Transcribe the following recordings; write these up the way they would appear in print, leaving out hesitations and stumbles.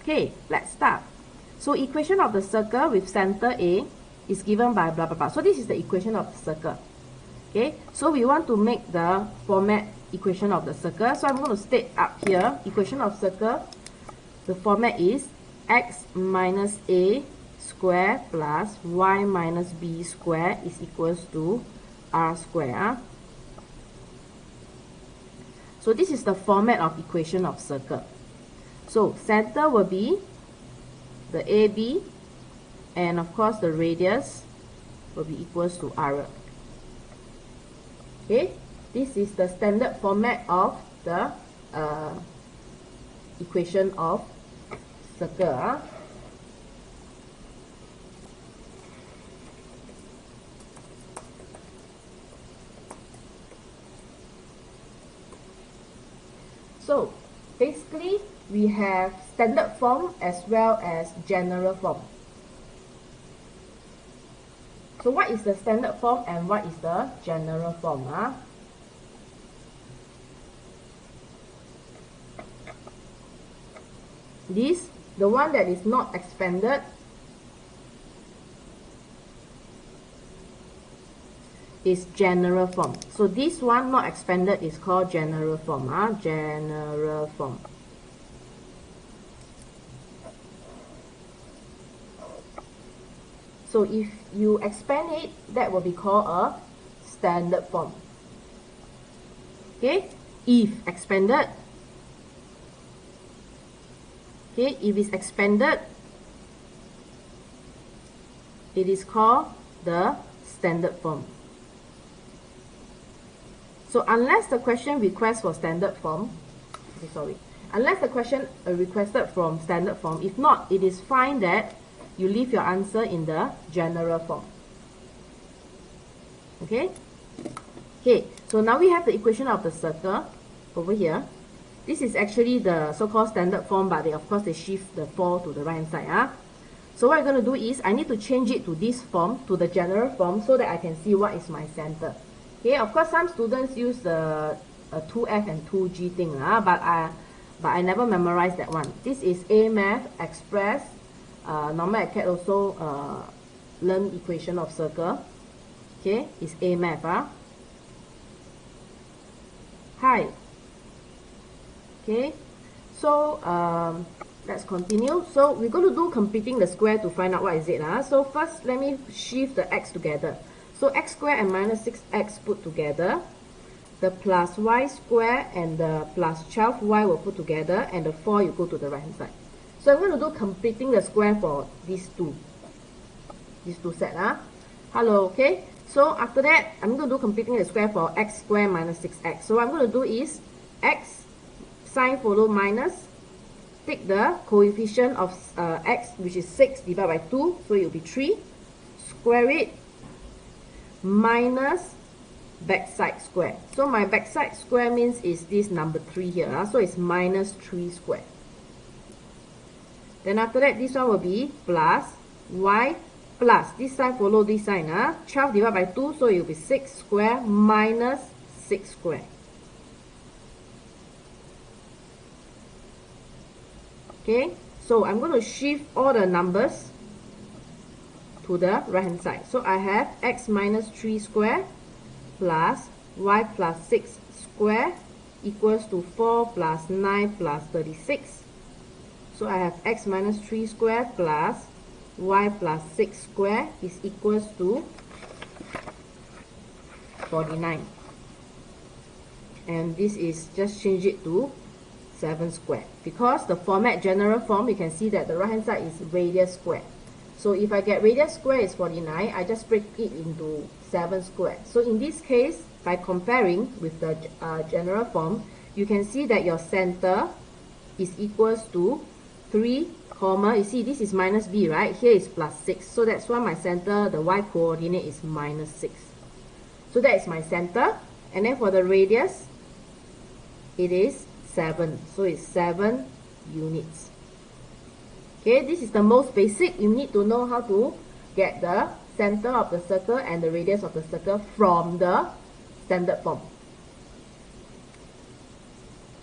Okay, let's start. So equation of the circle with center A is given by blah blah blah. So this is the equation of the circle. Okay, so we want to make the format equation of the circle. So I'm going to state up here, equation of circle, the format is x minus a square plus y minus b square is equals to r square. So this is the format of equation of circle. So center will be the AB, and of course the radius will be equals to r. Okay, this is the standard format of the equation of circle. So basically we have standard form as well as general form. So what is the standard form and what is the general form? This, the one that is not expanded, is general form. So this one not expanded is called general form. General form. So if you expand it, that will be called a standard form. Okay, if expanded. Okay, if it's expanded, it is called the standard form. So unless the question requests for standard form, unless the question requested from standard form, if not, it is fine that you leave your answer in the general form. Okay? Okay, so now we have the equation of the circle over here. This is actually the so-called standard form, but of course they shift the 4 to the right hand side. So what I'm going to do is, I need to change it to this form, to the general form, so that I can see what is my center. Okay, of course some students use the 2F and 2G thing, but I never memorized that one. This is AMath Express. Normal Acad also learn equation of circle. Okay, it's AMath. Hi. Okay, so let's continue. So we're going to do computing the square to find out what is it. So first, let me shift the x together. So x squared and minus 6x put together. The plus y squared and the plus 12y will put together, and the 4 you go to the right hand side. So I'm going to do completing the square for these two sets. Hello, okay? So after that, I'm going to do completing the square for x squared minus 6x. So what I'm going to do is x, sign follow minus, take the coefficient of x, which is 6, divided by 2, so it will be 3, square it, minus backside square. So my backside square means is this number 3 here. So it's minus 3 square. Then after that, this one will be plus y plus, this side follow this side. 12 divided by 2, so it will be 6 square minus 6 square. Okay, so I'm going to shift all the numbers to the right hand side. So I have x minus 3 square plus y plus 6 square equals to 4 plus 9 plus 36. So I have x minus 3 square plus y plus 6 square is equals to 49. And this is, just change it to 7 square. Because the format general form, you can see that the right hand side is radius square. So if I get radius square is 49, I just break it into 7 square. So in this case, by comparing with the general form, you can see that your center is equals to 3, you see this is minus b, right? Here is plus 6. So that's why my center, the y coordinate is minus 6. So that is my center. And then for the radius, it is 7. So it's 7 units. Okay, this is the most basic. You need to know how to get the center of the circle and the radius of the circle from the standard form.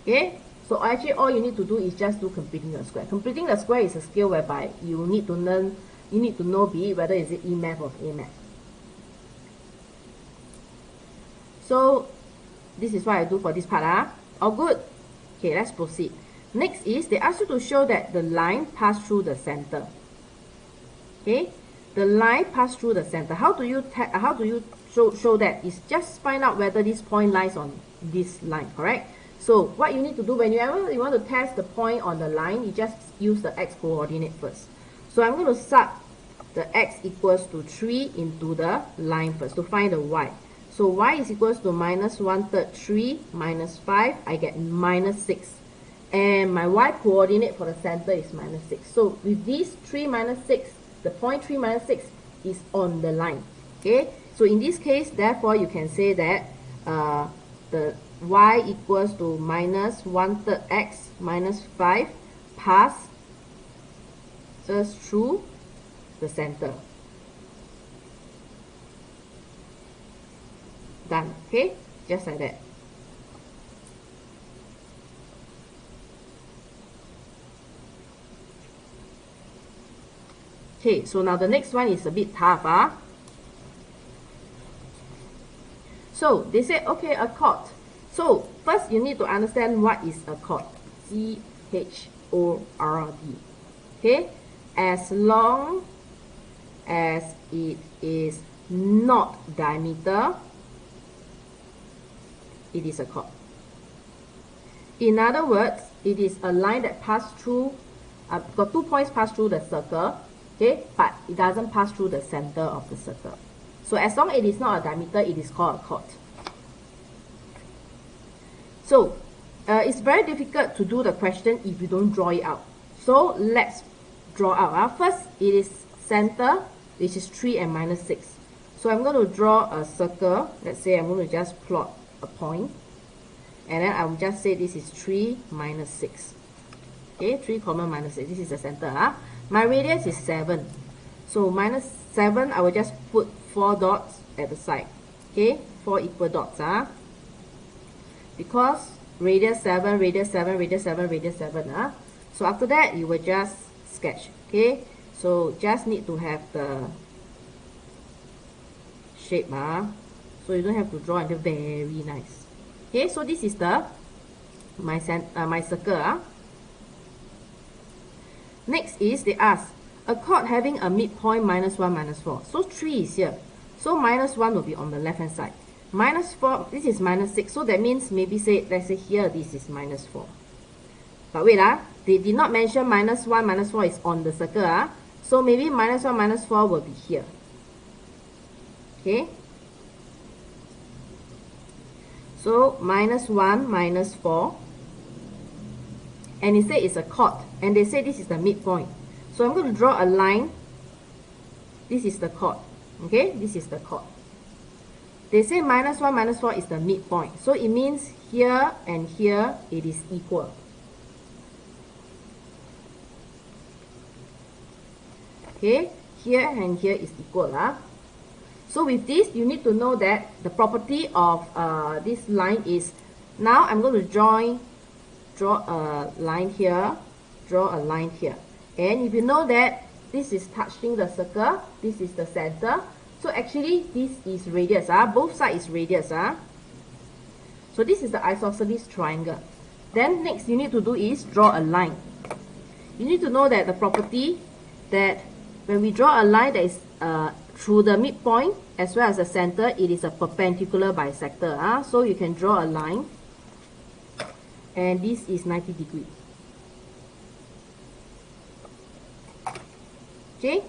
Okay, So actually all you need to do is just do completing the square. Completing the square is a skill whereby you need to know be it whether is it eMath or AMath. So this is what I do for this part. All good? Okay, let's proceed. Next is they ask you to show that the line passed through the center. Okay, the line passed through the center. How do you show that? Is just find out whether this point lies on this line, correct? So what you need to do whenever you want to test the point on the line, you just use the x coordinate first. So I'm going to sub the x equals to 3 into the line first to find the y. So y is equals to minus 1/3 3 minus 5, I get minus 6. And my y coordinate for the center is minus 6. So with this 3 minus 6, the point 3 minus 6 is on the line. Okay, so in this case, therefore, you can say that the y equals to minus 1/3 x minus 5 passes through the center. Done. Okay, just like that. Okay, so now the next one is a bit tough. So they say, okay, a chord. So first you need to understand what is a chord. C-H-O-R-D. Okay, as long as it is not diameter, it is a chord. In other words, it is a line that passes through, got 2 points pass through the circle, okay, but it doesn't pass through the center of the circle. So as long as it is not a diameter, it is called a chord. So it's very difficult to do the question if you don't draw it out. So let's draw out. First, it is center, which is 3 and minus 6. So I'm going to draw a circle. Let's say I'm going to just plot a point. And then I'll just say this is 3 minus 6. Okay, 3 comma minus 6. This is the center. My radius is 7. So minus 7, I will just put 4 dots at the side. Okay, 4 equal dots. Because radius 7, radius 7, radius 7, radius 7. So after that, you will just sketch. Okay, so just need to have the shape. So you don't have to draw until very nice. Okay, so this is the my circle. Next is they ask a chord having a midpoint minus 1, minus 4. So 3 is here. So minus 1 will be on the left hand side. Minus 4, this is minus 6. So that means maybe say, let's say here, this is minus 4. But wait, they did not mention minus 1, minus 4 is on the circle. So maybe minus 1, minus 4 will be here. Okay. So minus 1, minus 4. And they say it's a chord. And they say this is the midpoint. So I'm going to draw a line. This is the chord. Okay, this is the chord. They say minus 1, minus 4 is the midpoint. So it means here and here it is equal. Okay, here and here is equal. So with this, you need to know that the property of this line is, now I'm going to draw a line here, draw a line here. And if you know that this is touching the circle, this is the center. So actually this is radius. Both sides is radius. So this is the isosceles triangle. Then next you need to do is draw a line. You need to know that the property that when we draw a line that is through the midpoint as well as the center, it is a perpendicular bisector. So you can draw a line. And this is 90 degrees. Okay.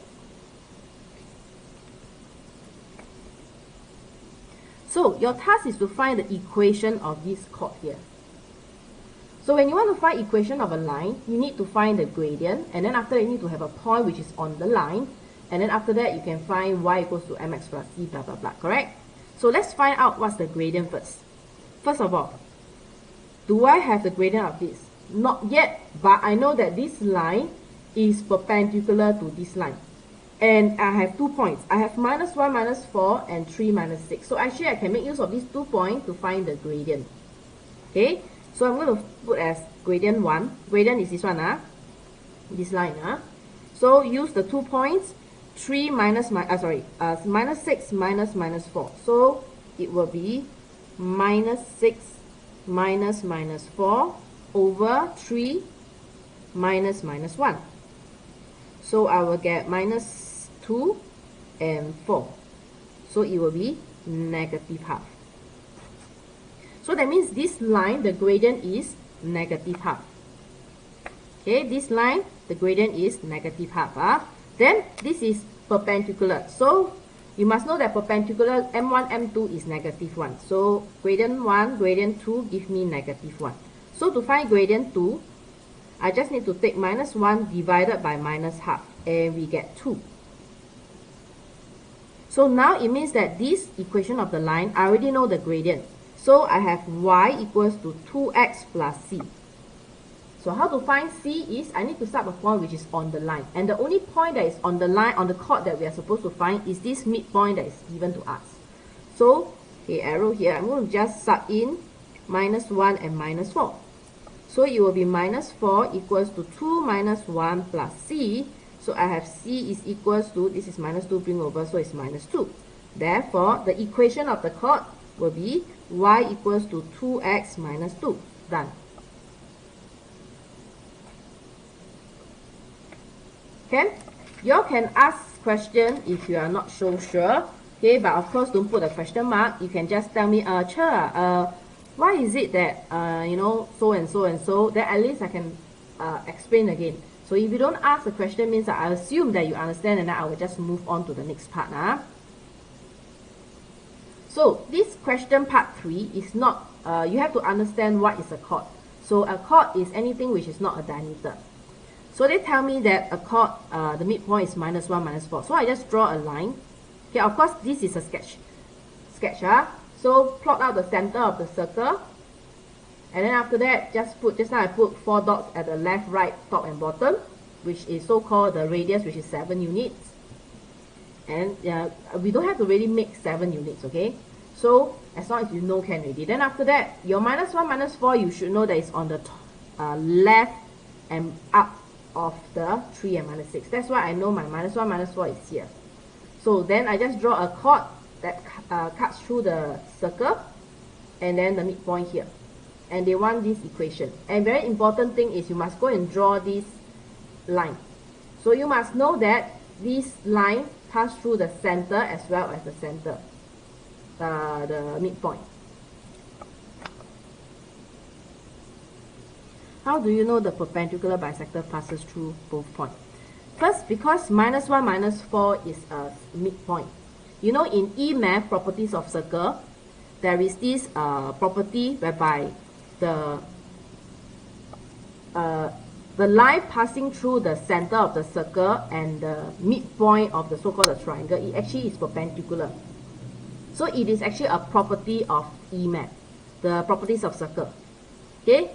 So your task is to find the equation of this chord here. So when you want to find equation of a line, you need to find the gradient, and then after that you need to have a point which is on the line, and then after that you can find y equals to mx plus c blah blah blah, correct? So let's find out what's the gradient first. First of all, do I have the gradient of this? Not yet, but I know that this line is perpendicular to this line. And I have 2 points. I have minus 1, minus 4, and 3, minus 6. So actually I can make use of these 2 points to find the gradient. Okay, So I'm going to put as gradient 1. Gradient is this one, this line. So use the 2 points, 3 minus, minus 6 minus minus 4. So it will be minus 6 minus minus 4 over 3 minus minus 1. So I will get minus 2 and 4. So it will be negative half. So that means this line, the gradient is negative half. Okay, this line, the gradient is negative half. Then this is perpendicular. So you must know that perpendicular M1, M2 is negative 1. So gradient 1, gradient 2 give me negative 1. So to find gradient 2, I just need to take minus 1 divided by minus half, and we get 2. So now it means that this equation of the line, I already know the gradient. So I have y equals to 2x plus c. So how to find c is, I need to start a point which is on the line. And the only point that is on the line, on the chord that we are supposed to find is this midpoint that is given to us. So, okay, arrow here, I'm going to just sub in minus 1 and minus 4. So it will be minus 4 equals to 2 minus 1 plus c. So I have c is equals to, this is minus 2 bring over, so it's minus 2. Therefore, the equation of the chord will be y equals to 2x minus 2. Done. You can ask question if you are not so sure. Okay, but of course don't put a question mark. You can just tell me, why is it that, so and so and so, then at least I can explain again. So if you don't ask the question, means that I assume that you understand, and then I will just move on to the next part. So this question part 3 is not, you have to understand what is a chord. So a chord is anything which is not a diameter. So they tell me that a chord, the midpoint is minus 1, minus 4. So I just draw a line. Okay, of course this is a sketch. So plot out the center of the circle. And then after that, just now I put 4 dots at the left, right, top and bottom, which is so-called the radius, which is 7 units. And we don't have to really make 7 units, okay? So as long as you know can already. Then after that, your minus 1, minus 4, you should know that it's on the left and up of the 3 and minus 6. That's why I know my minus 1, minus 4 is here. So then I just draw a chord that cuts through the circle and then the midpoint here. And they want this equation. And very important thing is you must go and draw this line. So you must know that this line passes through the center as well as the center, the midpoint. How do you know the perpendicular bisector passes through both points? First, because minus 1, minus 4 is a midpoint. You know, in AMath, properties of circle, there is this property whereby the line passing through the center of the circle and the midpoint of the so-called triangle, it actually is perpendicular. So it is actually a property of AMath, the properties of circle. Okay?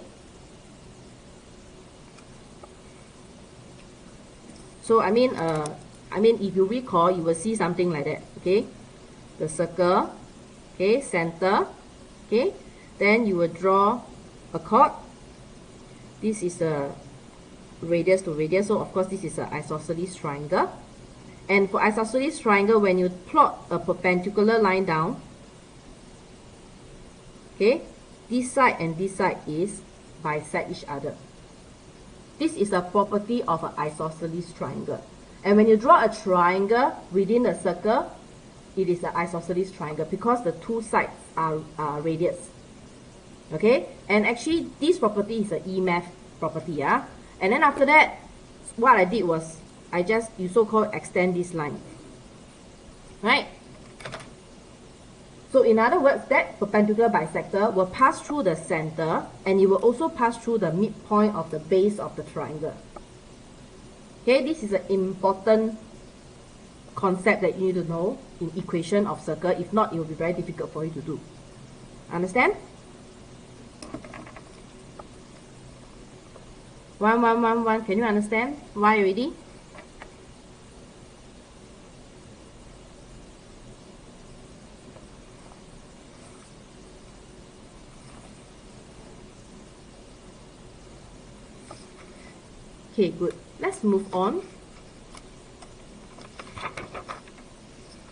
So I mean if you recall, you will see something like that. Okay? The circle, okay, center, okay, then you will draw a chord. This is a radius to radius, so of course this is an isosceles triangle. And for isosceles triangle, when you plot a perpendicular line down, okay, this side and this side is bisect each other. This is a property of an isosceles triangle. And when you draw a triangle within the circle, it is an isosceles triangle because the two sides are radius. Okay? And actually, this property is an AMath property. And then after that, what I did was, you so-called extend this line. Right? So in other words, that perpendicular bisector will pass through the center, and it will also pass through the midpoint of the base of the triangle. Okay, this is an important concept that you need to know in equation of circle. If not, it will be very difficult for you to do. Understand? 1, 1, 1, 1. Can you understand? Why already? Okay, good. Let's move on.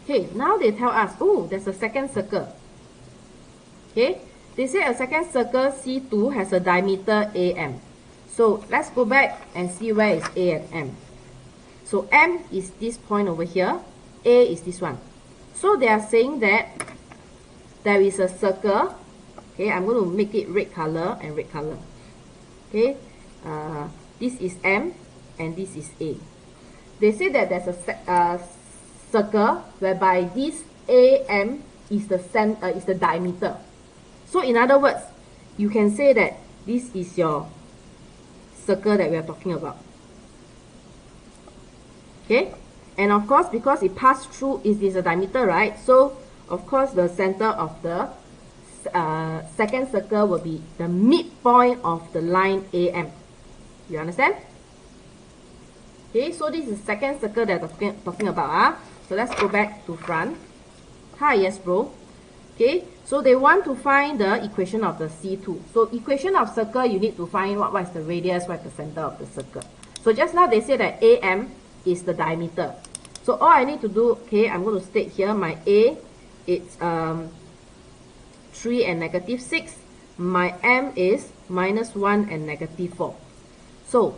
Okay, now they tell us, oh, there's a second circle. Okay, they say a second circle C2 has a diameter AM. So let's go back and see where is A and M. So M is this point over here, A is this one. So they are saying that there is a circle. Okay, I'm going to make it red color and red color. Okay, this is M and this is A. They say that there's a circle whereby this AM is the diameter. So in other words, you can say that this is your circle that we are talking about. Okay, and of course, because it passed through, it is a diameter, right? So of course, the center of the second circle will be the midpoint of the line AM. You understand? Okay, so this is the second circle that I'm talking about. So let's go back to front. Hi, yes, bro. Okay, so they want to find the equation of the C2. So equation of circle, you need to find what is the radius, what is the center of the circle. So just now they say that AM is the diameter. So all I need to do, okay, I'm going to state here my A, it's 3 and negative 6. My M is -1 and negative 4. So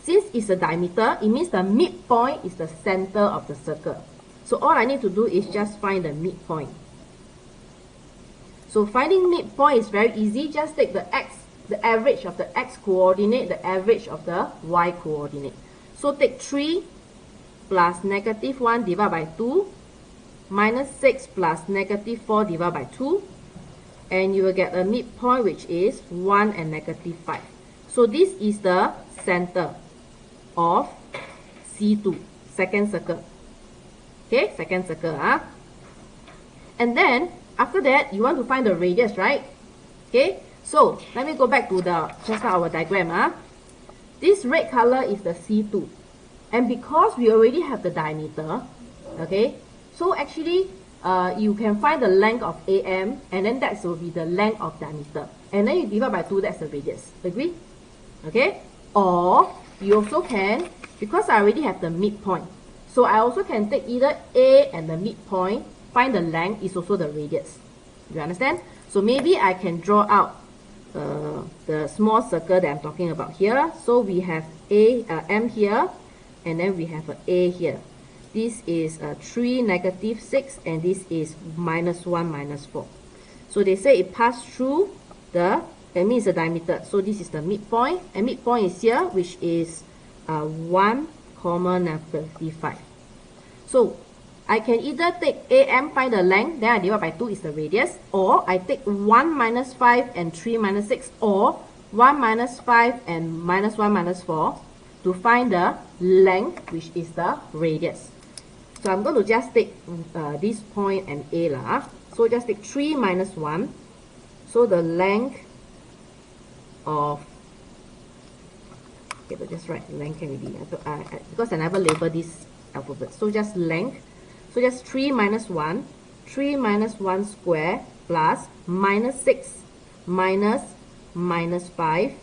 since it's a diameter, it means the midpoint is the center of the circle. So all I need to do is just find the midpoint. So finding midpoint is very easy. Just take the average of the x coordinate, the average of the y coordinate. So take 3 plus -1 divided by 2, minus 6 plus -4 divided by 2, and you will get a midpoint which is 1 and -5. So this is the center of C2, second circle. Okay, second circle. And then after that, you want to find the radius, right? Okay, so let me go back to just now our diagram. This red color is the C2. And because we already have the diameter, okay, so actually you can find the length of AM, and then that will be the length of diameter. And then you divide by 2, that's the radius. Agree? Okay? Or you also can, because I already have the midpoint, so I also can take either A and the midpoint, find the length is also the radius. You understand? So maybe I can draw out the small circle that I'm talking about here. So we have M here, and then we have an A here. This is 3, -6, and this is -1, -4. So they say it passed through that means the diameter. So this is the midpoint, and midpoint is here, which is 1, -5. So I can either take AM, find the length, then I divide by 2 is the radius, or I take 1 - 5 and 3 - 6, or 1 - 5 and -1 -4 to find the length, which is the radius. So I'm going to just take this point and A lah. So just take 3 - 1. So the length of, okay, but just write length can be because I never label this alphabet. So just length. So just 3 - 1, 3 - 1 square plus -6 minus -5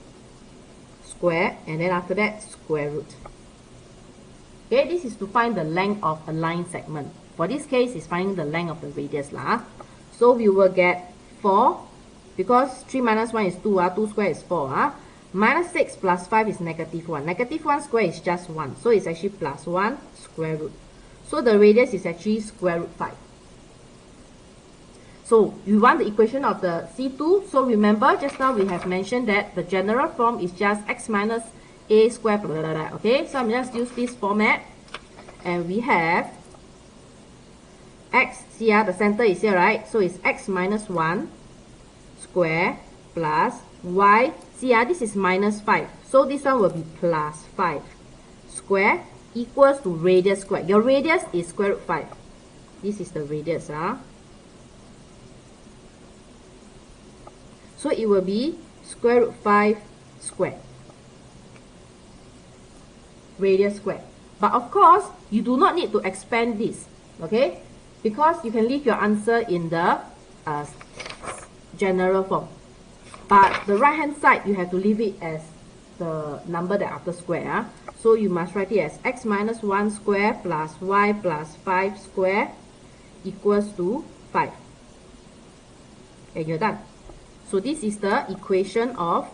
square, and then after that square root. Okay, this is to find the length of a line segment. For this case, it's finding the length of the radius lah. So we will get 4, because 3 - 1 is 2, 2 square is 4. -6 plus 5 is -1. -1 square is just 1, so it's actually +1 square root. So the radius is actually square root 5. So you want the equation of the C2. So remember, just now we have mentioned that the general form is just x minus a squared, blah, blah, blah. Okay, so I'm just use this format, and we have x, see the center is here, right? So it's x minus 1 square plus y, see this is -5. So this one will be +5 square equals to radius squared. Your radius is square root 5. This is the radius. So it will be square root 5 squared. Radius squared. But of course, you do not need to expand this. Okay? Because you can leave your answer in the general form. But the right hand side, you have to leave it as the number that after square. So you must write it as x minus 1 square plus y plus 5 square equals to 5. And you're done. So this is the equation of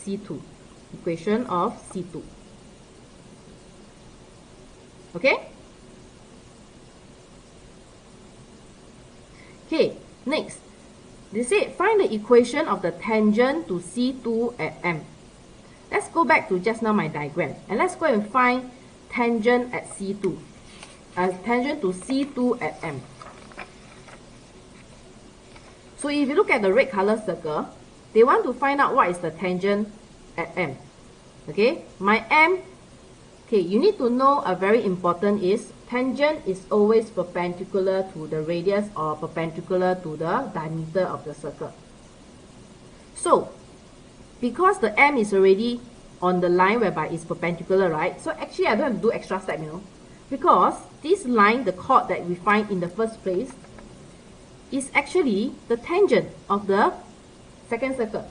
C2. Equation of C2. Okay? Okay, next. They said find the equation of the tangent to C2 at M. Let's go back to just now my diagram. And let's go and find tangent at C2. Tangent to C2 at M. So if you look at the red color circle, they want to find out what is the tangent at M. Okay, my M, okay, you need to know a very important is tangent is always perpendicular to the radius or perpendicular to the diameter of the circle. So, because the M is already on the line whereby it's perpendicular, right? So actually I don't have to do extra step, you know. Because this line, the chord that we find in the first place, is actually the tangent of the second circle.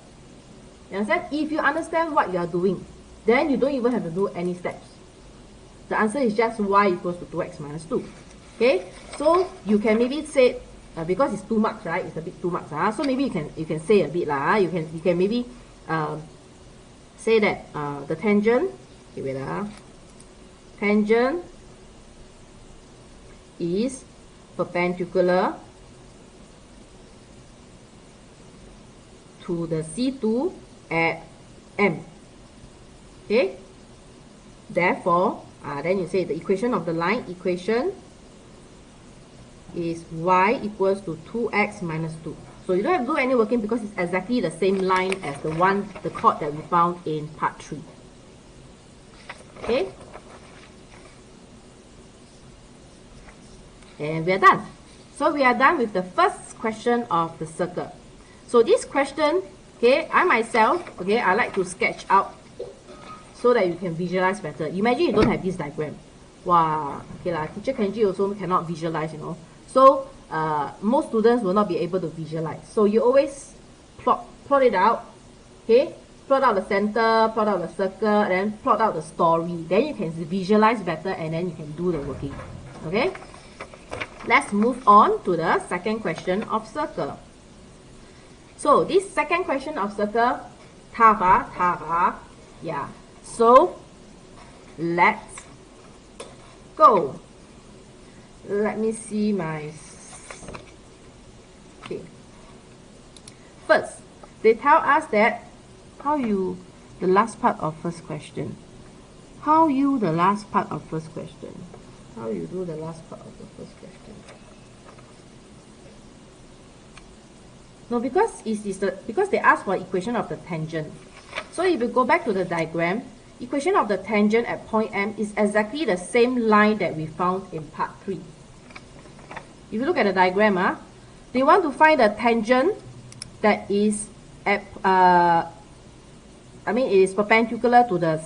You understand? If you understand what you are doing, then you don't even have to do any steps. The answer is just y equals to 2x minus 2. Okay? So you can maybe say, because it's 2 marks, right? It's a bit 2 marks. So maybe you can say a bit lah. You can maybe say that the tangent, okay, wait, tangent is perpendicular to the C2 at M. Okay? Therefore, then you say the equation of the line equation is y equals to 2x minus 2. So you don't have to do any working because it's exactly the same line as the chord that we found in part 3. Okay? And we are done. So we are done with the first question of the circle. So this question, okay, I myself, okay, I like to sketch out so that you can visualize better. Imagine you don't have this diagram. Wow, okay lah, Teacher Kangie also cannot visualize, you know. So most students will not be able to visualize. So you always plot it out, okay? Plot out the center, plot out the circle, and then plot out the story. Then you can visualize better and then you can do the working. Okay? Let's move on to the second question of circle. So this second question of circle, tough. Yeah. So let's go. Let me see my... Okay. First, they tell us that the last part of first question. How you do the last part of the first question? No, because because they ask for equation of the tangent. So if you go back to the diagram, equation of the tangent at point M is exactly the same line that we found in part 3. If you look at the diagram, they want to find the tangent that is at it is perpendicular to the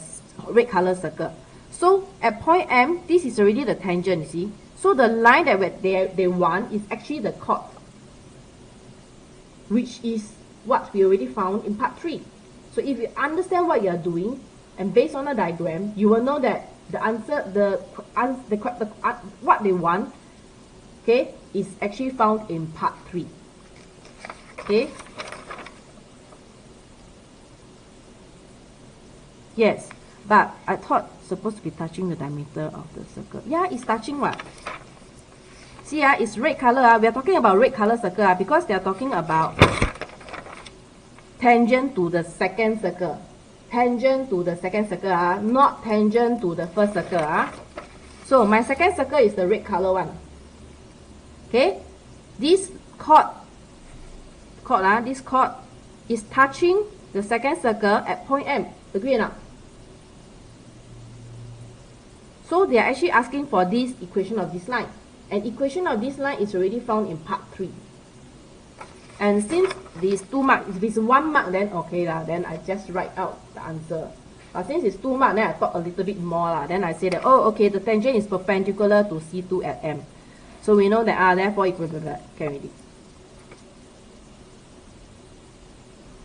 red color circle. So at point M, this is already the tangent, you see. So the line that they want is actually the chord, which is what we already found in part 3. So if you understand what you are doing, and based on the diagram, you will know that the answer, what they want, okay, is actually found in part 3. Okay? Yes, but I thought supposed to be touching the diameter of the circle. Yeah, it's touching what? See, it's red color. We are talking about red color circle because they are talking about tangent to the second circle. Tangent to the second circle, not tangent to the first circle. So my second circle is the red color one. Okay, this chord is touching the second circle at point M. Agree or not? So they are actually asking for this equation of this line. And equation of this line is already found in part 3. And since this 2 mark, if it's 1 mark, then okay lah, then I just write out the answer. But since it's 2 mark, then I thought a little bit more lah. Then I say that, oh, okay, the tangent is perpendicular to C2 at M. So we know that therefore equal to that. Okay, ready.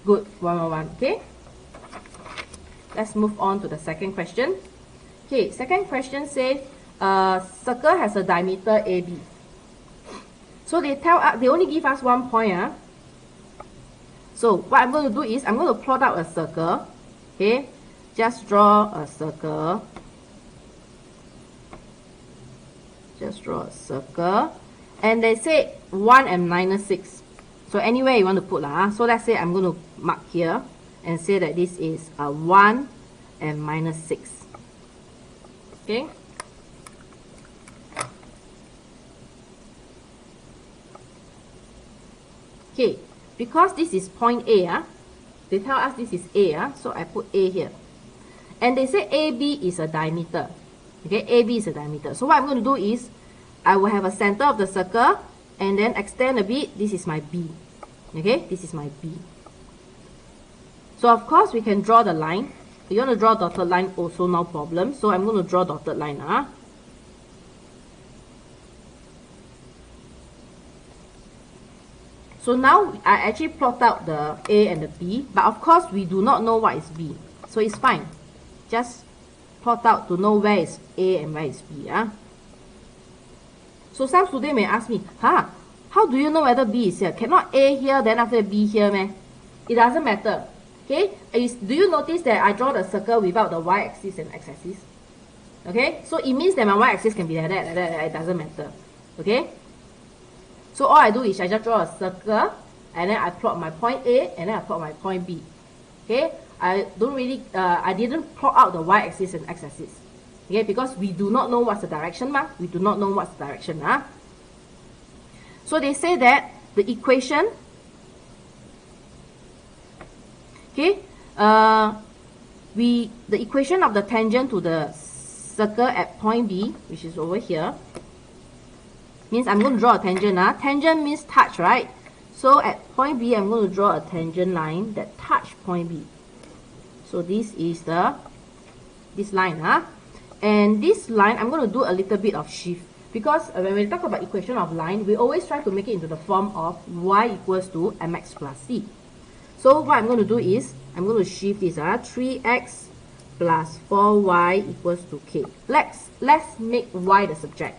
Good, 1, okay? Let's move on to the second question. Okay, second question says, circle has a diameter AB. So they tell us, they only give us 1 point. So what I'm going to do is, I'm going to plot out a circle. Okay, just draw a circle. Just draw a circle. And they say 1 and minus 6. So anywhere you want to put lah. So let's say I'm going to mark here and say that this is a 1 and minus 6. Okay. Okay, because this is point A, they tell us this is A, so I put A here. And they say AB is a diameter. Okay, AB is a diameter. So what I'm going to do is, I will have a center of the circle and then extend a bit. This is my B. Okay, this is my B. So of course we can draw the line. If you want to draw dotted line also, no problem. So I'm going to draw dotted line. So now I actually plot out the A and the B, but of course we do not know what is B. So it's fine. Just plot out to know where is A and where is B. So some students may ask me, how do you know whether B is here? Cannot A here, then after B here, meh? It doesn't matter. Okay? Do you notice that I draw the circle without the y-axis and x-axis? Okay? So it means that my y-axis can be like that, it doesn't matter. Okay? So all I do is I just draw a circle, and then I plot my point A, and then I plot my point B. Okay? I didn't plot out the y-axis and x-axis. Okay? Because we do not know what's the direction, we do not know what's the direction, So they say that the equation, okay, the equation of the tangent to the circle at point B, which is over here, means I'm going to draw a tangent. Tangent means touch, right? So at point B, I'm going to draw a tangent line that touch point B. So this is this line. And this line, I'm going to do a little bit of shift. Because when we talk about equation of line, we always try to make it into the form of y equals to mx plus c. So what I'm going to do is, I'm going to shift this 3x plus 4y equals to k. Let's make y the subject.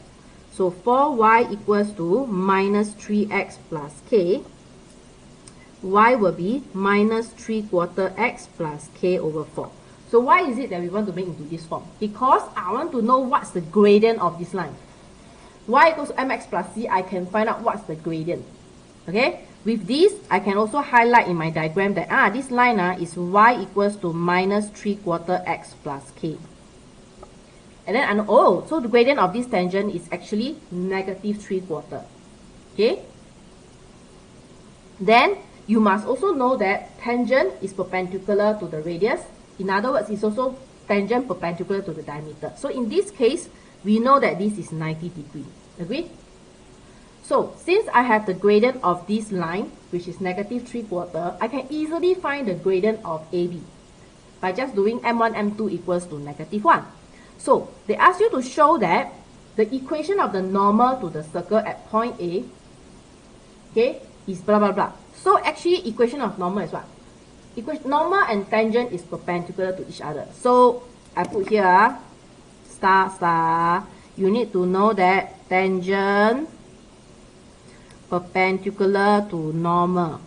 So 4y equals to minus 3x plus k. Y will be minus 3/4 x plus k over 4. So why is it that we want to make into this form? Because I want to know what's the gradient of this line. Y equals to mx plus c, I can find out what's the gradient. Okay? With this, I can also highlight in my diagram that this line is y equals to minus 3/4 x plus k. And then, so the gradient of this tangent is actually negative 3/4. Okay? Then, you must also know that tangent is perpendicular to the radius. In other words, it's also tangent perpendicular to the diameter. So in this case, we know that this is 90 degrees. Agree? So, since I have the gradient of this line, which is negative 3/4, I can easily find the gradient of AB by just doing m1, m2 equals to negative 1. So, they ask you to show that the equation of the normal to the circle at point A, okay, is blah blah blah. So, actually, equation of normal is what? Normal and tangent is perpendicular to each other. So, I put here, star, you need to know that tangent perpendicular to normal.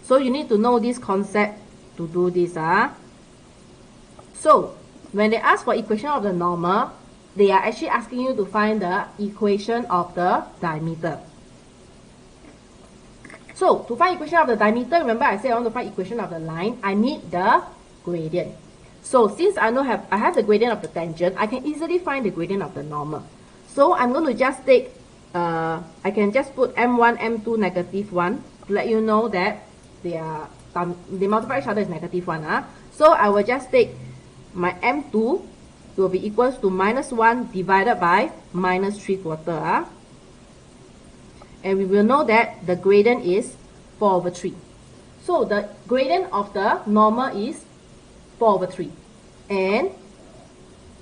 So, you need to know this concept to do this. So, when they ask for equation of the normal, they are actually asking you to find the equation of the diameter. So, to find equation of the diameter, remember I said I want to find equation of the line, I need the gradient. So, since I have the gradient of the tangent, I can easily find the gradient of the normal. So, I'm going to just take, I can just put m1, m2, negative 1 to let you know that they multiply each other is negative 1. So, I will just take my m2 will be equals to minus 1 divided by minus 3/4. And we will know that the gradient is 4 over 3. So the gradient of the normal is 4 over 3. And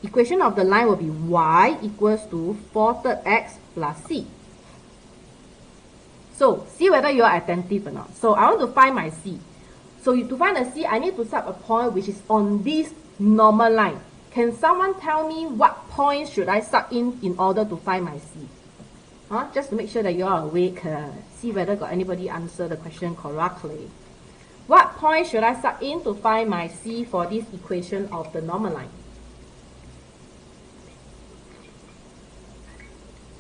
equation of the line will be y equals to 4/3 x plus c. So see whether you are attentive or not. So I want to find my c. So to find the C, I need to set a point which is on this normal line. Can someone tell me what point should I suck in order to find my C? Just to make sure that you are awake, see whether got anybody answer the question correctly. What point should I suck in to find my C for this equation of the normal line?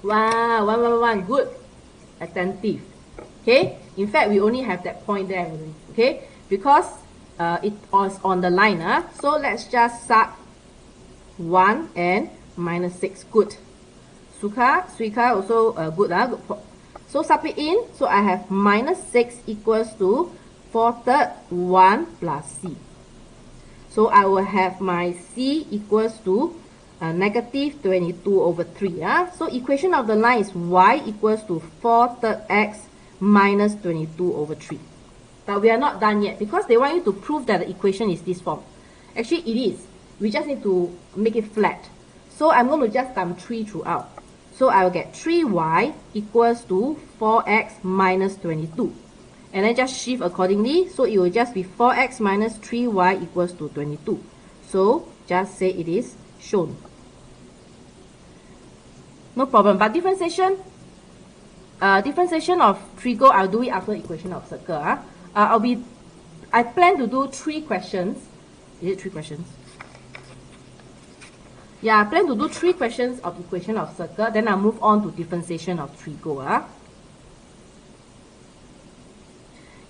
Wow, 1, 1, 1, good. Attentive. Okay, in fact, we only have that point there, okay, because it was on the line. So let's just suck 1 and minus 6. Good. Suika also good. Good. So sub it in. So I have minus 6 equals to 4/3 1 plus C. So I will have my C equals to negative 22 over 3. So equation of the line is y equals to 4/3 x minus 22 over 3. But we are not done yet because they want you to prove that the equation is this form. Actually, it is. We just need to make it flat. So I'm going to just times 3 throughout. So I will get 3y equals to 4x minus 22. And then just shift accordingly. So it will just be 4x minus 3y equals to 22. So just say it is shown. No problem. But differentiation of Trigo, I'll do it after equation of circle. I plan to do 3 questions. Is it 3 questions? Yeah, I plan to do 3 questions of equation of circle. Then I'll move on to differentiation of Trigo.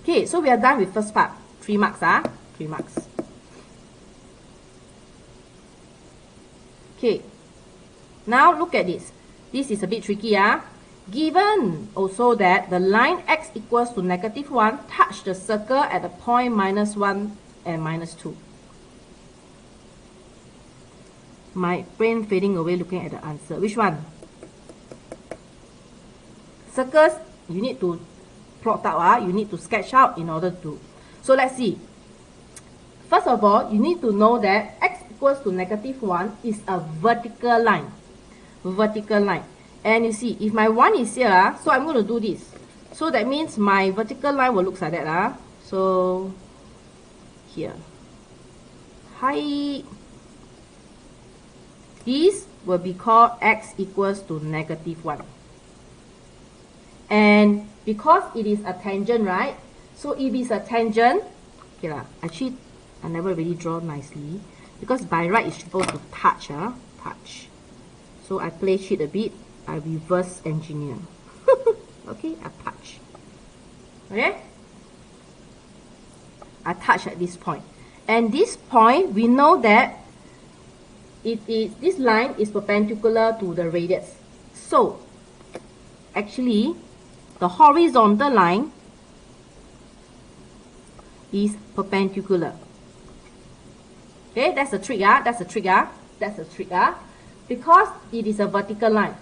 Okay, so we are done with first part. 3 marks. 3 marks. Okay. Now look at this. This is a bit tricky. Given also that the line x equals to negative 1 touch the circle at the point minus 1 and minus 2. My brain fading away looking at the answer. Which one? Circles, you need to plot out. You need to sketch out in order to. So let's see. First of all, you need to know that x equals to negative 1 is a vertical line. Vertical line. And you see, if my 1 is here, so I'm going to do this. So that means my vertical line will look like that. So here. Hi. This will be called x equals to negative 1. And because it is a tangent, right? So if it's a tangent, okay lah. Actually, I never really draw nicely. Because by right, it's supposed to touch. Touch. So I play cheat a bit. I reverse engineer. Okay, I touch. Okay? I touch at this point. And this point, we know that this line is perpendicular to the radius. So, actually, the horizontal line is perpendicular. Okay, that's a trick. That's a trick. That's a trick. Because it is a vertical line.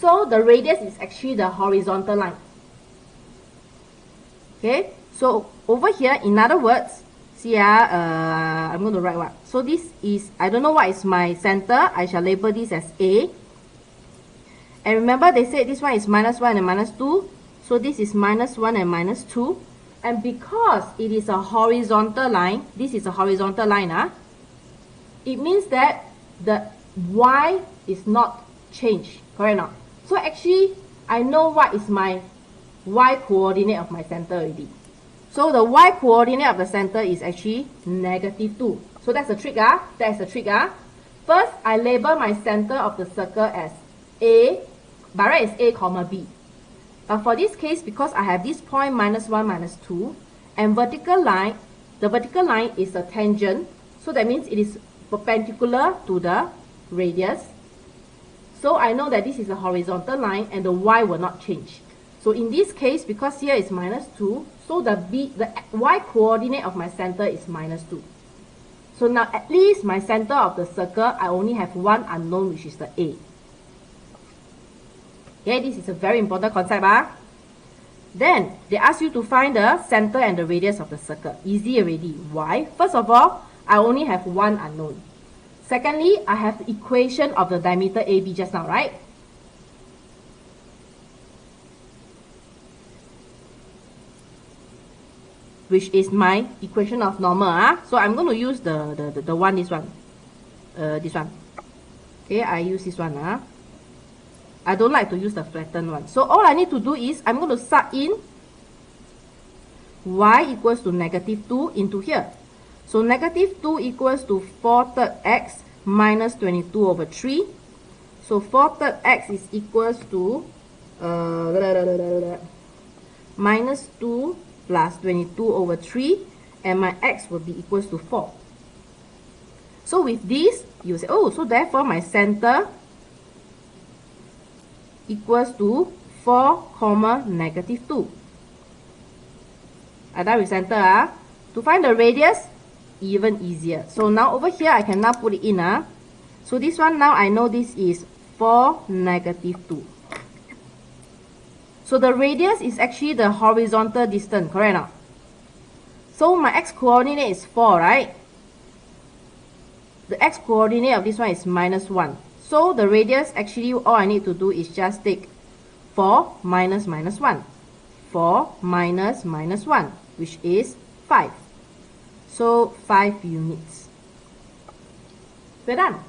So the radius is actually the horizontal line. Okay, so over here, in other words, see, I'm going to write what? So this is, I don't know what is my center. I shall label this as A. And remember, they said this one is minus 1 and minus 2. So this is minus 1 and minus 2. And because it is a horizontal line, this is a horizontal line. It means that the y is not changed. Correct or not? So actually, I know what is my y coordinate of my center already. So the y coordinate of the center is actually negative 2. So that's a trick. That's a trick. First, I label my center of the circle as A. By right, it's A, comma B. But for this case, because I have this point minus 1, minus 2, and vertical line, the vertical line is a tangent. So that means it is perpendicular to the radius. So I know that this is a horizontal line and the y will not change. So in this case, because here is minus 2, so the y coordinate of my center is minus 2. So now at least my center of the circle, I only have one unknown, which is the A. Okay, this is a very important concept. Then, they ask you to find the center and the radius of the circle. Easy already. Why? First of all, I only have one unknown. Secondly, I have the equation of the diameter AB just now, right? which is my equation of normal. So I'm going to use the one, this one. This one. Okay, I use this one. I don't like to use the flattened one. So all I need to do is, I'm going to sub in y equals to -2 into here. So -2 equals to 4/3 x minus 22 over 3. So 4/3 x is equals to minus 2 plus 22 over 3, and my x will be equals to 4. So with this, you say, oh, so therefore my center equals to 4, -2. I done with center. To find the radius, even easier. So now over here, I can now put it in. So this one now, I know this is 4, -2. So the radius is actually the horizontal distance, correct or not? So my x-coordinate is 4, right? The x-coordinate of this one is -1. So the radius, actually, all I need to do is just take 4 minus -1. 4 minus -1, which is 5. So 5 units. We're done.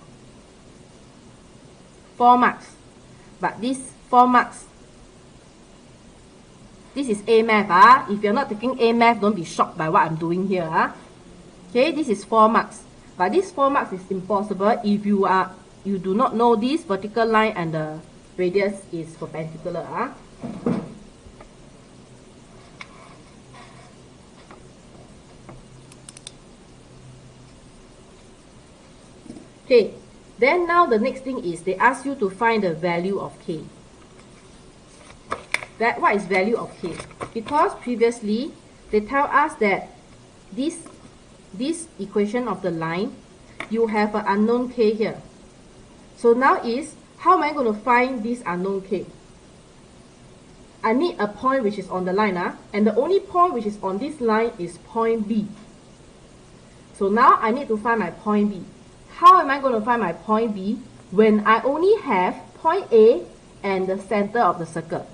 4 marks. But this 4 marks, this is AMath. If you're not taking AMath, don't be shocked by what I'm doing here. Okay, this is 4 marks. But this 4 marks is impossible if you do not know this vertical line and the radius is perpendicular. Okay, then now the next thing is they ask you to find the value of k. What is value of k? Because previously they tell us that this equation of the line, you have an unknown k here. So now is, how am I going to find this unknown k? I need a point which is on the line, and the only point which is on this line is point B. So now I need to find my point B. How am I going to find my point B when I only have point A and the center of the circle?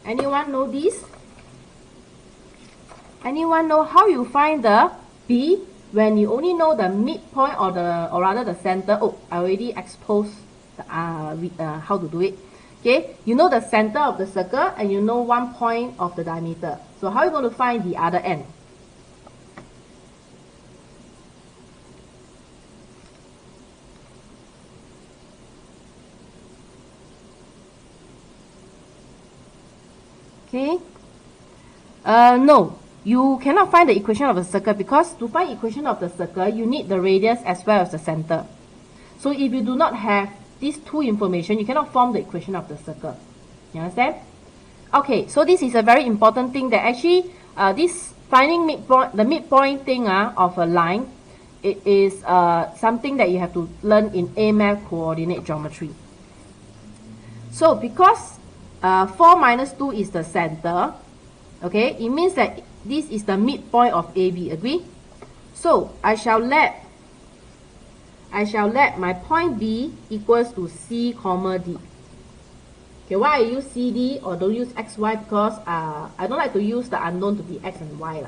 Anyone know this? Anyone know how you find the B when you only know the midpoint or rather the center? Oh, I already exposed the, how to do it. Okay, you know the center of the circle and you know one point of the diameter. So how are you going to find the other end? Okay. No, you cannot find the equation of the circle because to find equation of the circle, you need the radius as well as the center. So if you do not have these two information, you cannot form the equation of the circle. You understand? Okay, so this is a very important thing that actually this finding midpoint, the midpoint thing of a line, it is something that you have to learn in AMath coordinate geometry. So because 4 minus 2 is the center, okay, it means that this is the midpoint of AB, agree? So I shall let my point B equals to C, D. Okay, why I use CD or don't use XY? Because I don't like to use the unknown to be X and Y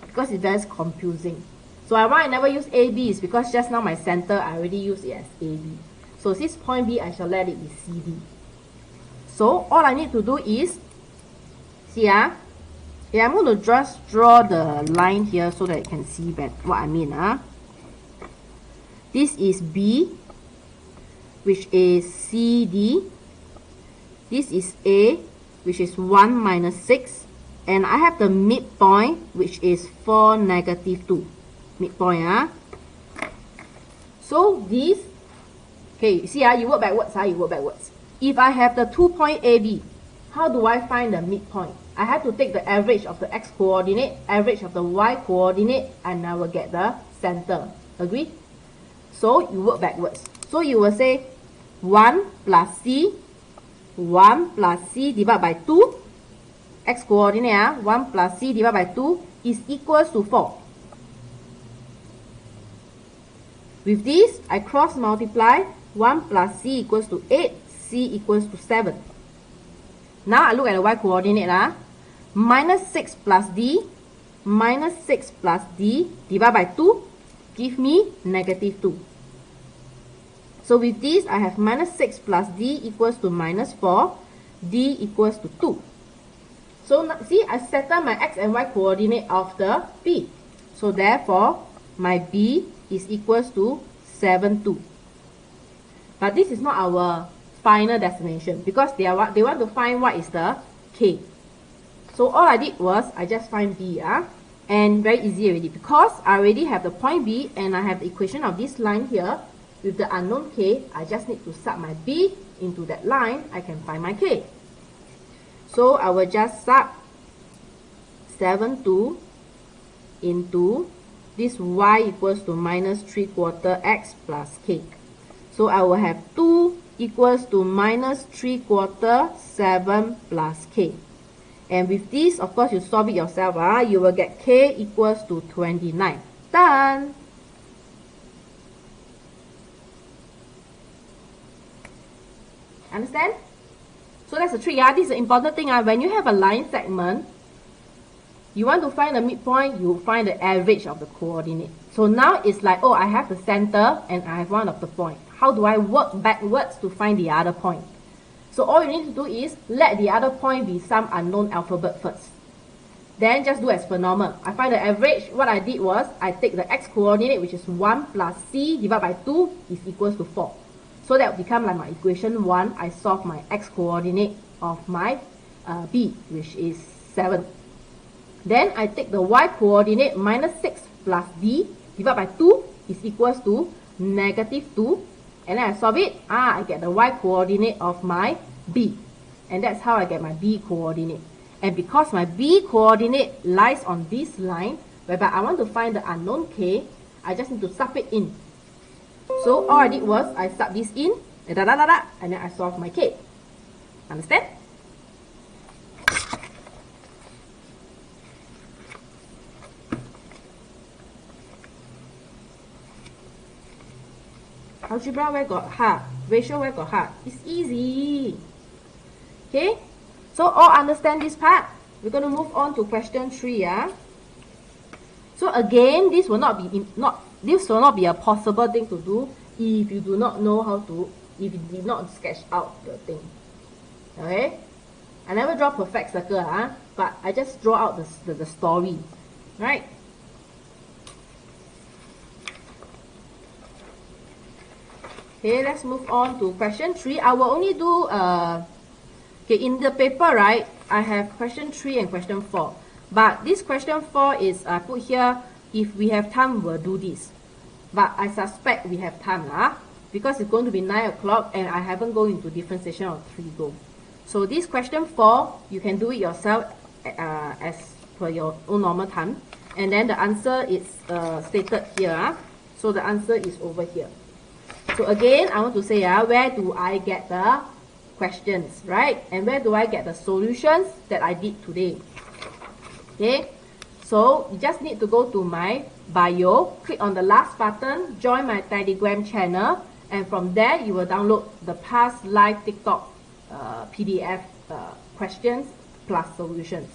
because it's very confusing. So why I never use AB is because just now my center I already use it as AB. So this point B I shall let it be CD. So all I need to do is, see I'm going to just draw the line here so that you can see what I mean. This is B, which is CD. This is A, which is 1 minus 6. And I have the midpoint, which is 4, -2. Midpoint. So this, okay, see you work backwards. You work backwards. If I have the 2 point AB, how do I find the midpoint? I have to take the average of the x coordinate, average of the y coordinate, and I will get the center. Agree? So you work backwards. So you will say 1 plus C, 1 plus C divided by 2, x coordinate 1 plus C divided by 2 is equals to 4. With this, I cross multiply. 1 plus C equals to 8, C equals to 7. Now I look at the y coordinate. Minus 6 plus d, minus 6 plus d divided by 2 give me negative 2. So with this, I have minus 6 plus d equals to minus 4, d equals to 2. So see, I settle my x and y coordinate of the b. So therefore, my b is equals to 7, 2. But this is not our final destination because they want to find what is the k. So all I did was I just find b, and very easy already because I already have the point b and I have the equation of this line here with the unknown k. I just need to sub my b into that line. I can find my k. So I will just sub 7, 2 into this y equals to minus 3/4 x plus k. So I will have 2 equals to minus 3/4 7 plus k. And with this, of course, you solve it yourself. You will get k equals to 29. Done. Understand? So that's the trick. This is the important thing. When you have a line segment, you want to find the midpoint, you find the average of the coordinate. So now it's like, oh, I have the center and I have one of the point. How do I work backwards to find the other point? So all you need to do is let the other point be some unknown alphabet first. Then just do as per normal. I find the average. What I did was I take the x coordinate, which is 1 plus c divided by 2 is equals to 4. So that will become like my equation 1. I solve my x coordinate of my b, which is 7. Then I take the y coordinate, minus 6 plus d divided by 2 is equals to negative 2. And then I solve it. I get the y coordinate of my b. And that's how I get my b coordinate. And because my b coordinate lies on this line, whereby I want to find the unknown k, I just need to sub it in. So all I did was I sub this in, and then I solve my k. Understand? Algebra where got hard? Ratio where got hard? It's easy. Okay? So all understand this part? We're going to move on to question 3. So again, this will not be a possible thing to do if you do not know how to, if you did not sketch out the thing. Okay? I never draw perfect circle, but I just draw out the story. Right? Okay, let's move on to question 3. I will only do, okay, in the paper, right, I have question 3 and question 4. But this question 4 is put here, if we have time, we'll do this. But I suspect we have time, because it's going to be 9 o'clock and I haven't gone into differentiation of Trigo. So this question 4, you can do it yourself as per your own normal time. And then the answer is stated here. So the answer is over here. So again, I want to say, where do I get the questions, right? And where do I get the solutions that I did today? Okay, so you just need to go to my bio, click on the last button, join my Telegram channel, and from there you will download the past live TikTok PDF questions plus solutions.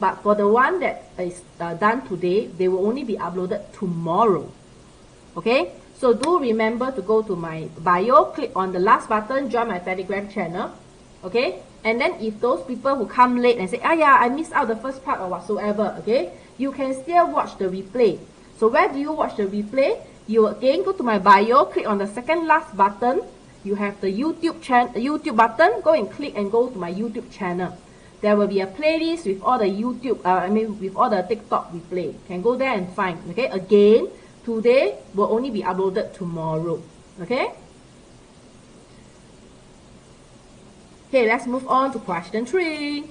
But for the one that is done today, they will only be uploaded tomorrow. Okay? So do remember to go to my bio, click on the last button, join my Telegram channel, okay? And then if those people who come late and say, yeah, I missed out the first part or whatsoever, okay? You can still watch the replay. So where do you watch the replay? You again go to my bio, click on the second last button. You have the YouTube button. Go and click and go to my YouTube channel. There will be a playlist with all the with all the TikTok replay. You can go there and find, okay? Again, today will only be uploaded tomorrow. Okay? Okay, let's move on to question 3.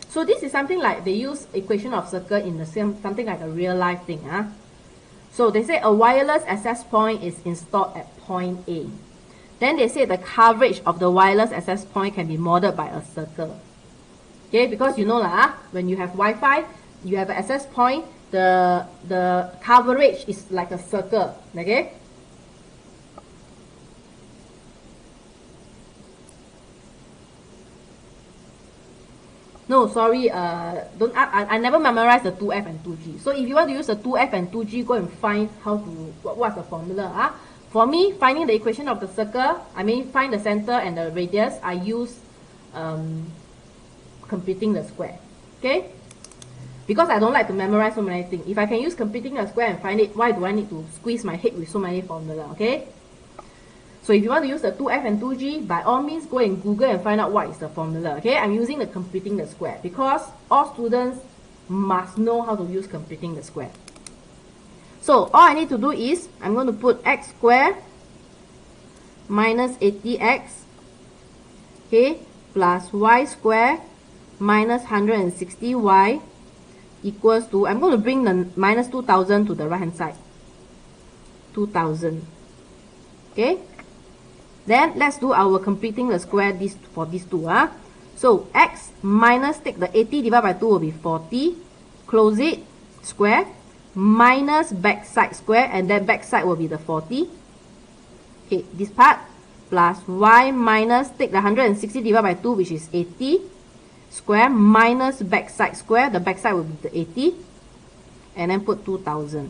So this is something like they use equation of circle in the same, something like a real life thing. So they say a wireless access point is installed at point A. Then they say the coverage of the wireless access point can be modeled by a circle. Okay, because you know when you have Wi-Fi, you have an access point, the coverage is like a circle. Okay? No, sorry, I never memorized the 2f and 2g. So if you want to use the 2f and 2g, go and find how to, what's the formula. For me, finding the equation of the circle, find the center and the radius, I use completing the square. Okay? Because I don't like to memorize so many things. If I can use completing the square and find it, why do I need to squeeze my head with so many formula? Okay? So if you want to use the 2f and 2g, by all means go and Google and find out what is the formula. Okay, I'm using the completing the square because all students must know how to use completing the square. So all I need to do is, I'm going to put x squared minus 80x, okay, plus y squared minus 160y equals to, I'm going to bring the minus 2000 to the right hand side. 2000. Okay? Then let's do our completing the square for these two. So x minus, take the 80 divided by 2 will be 40. Close it, square, minus backside square, and then backside will be the 40. Okay, this part, plus y minus, take the 160 divided by 2, which is 80. Square, minus backside square, the backside will be the 80. And then put 2000.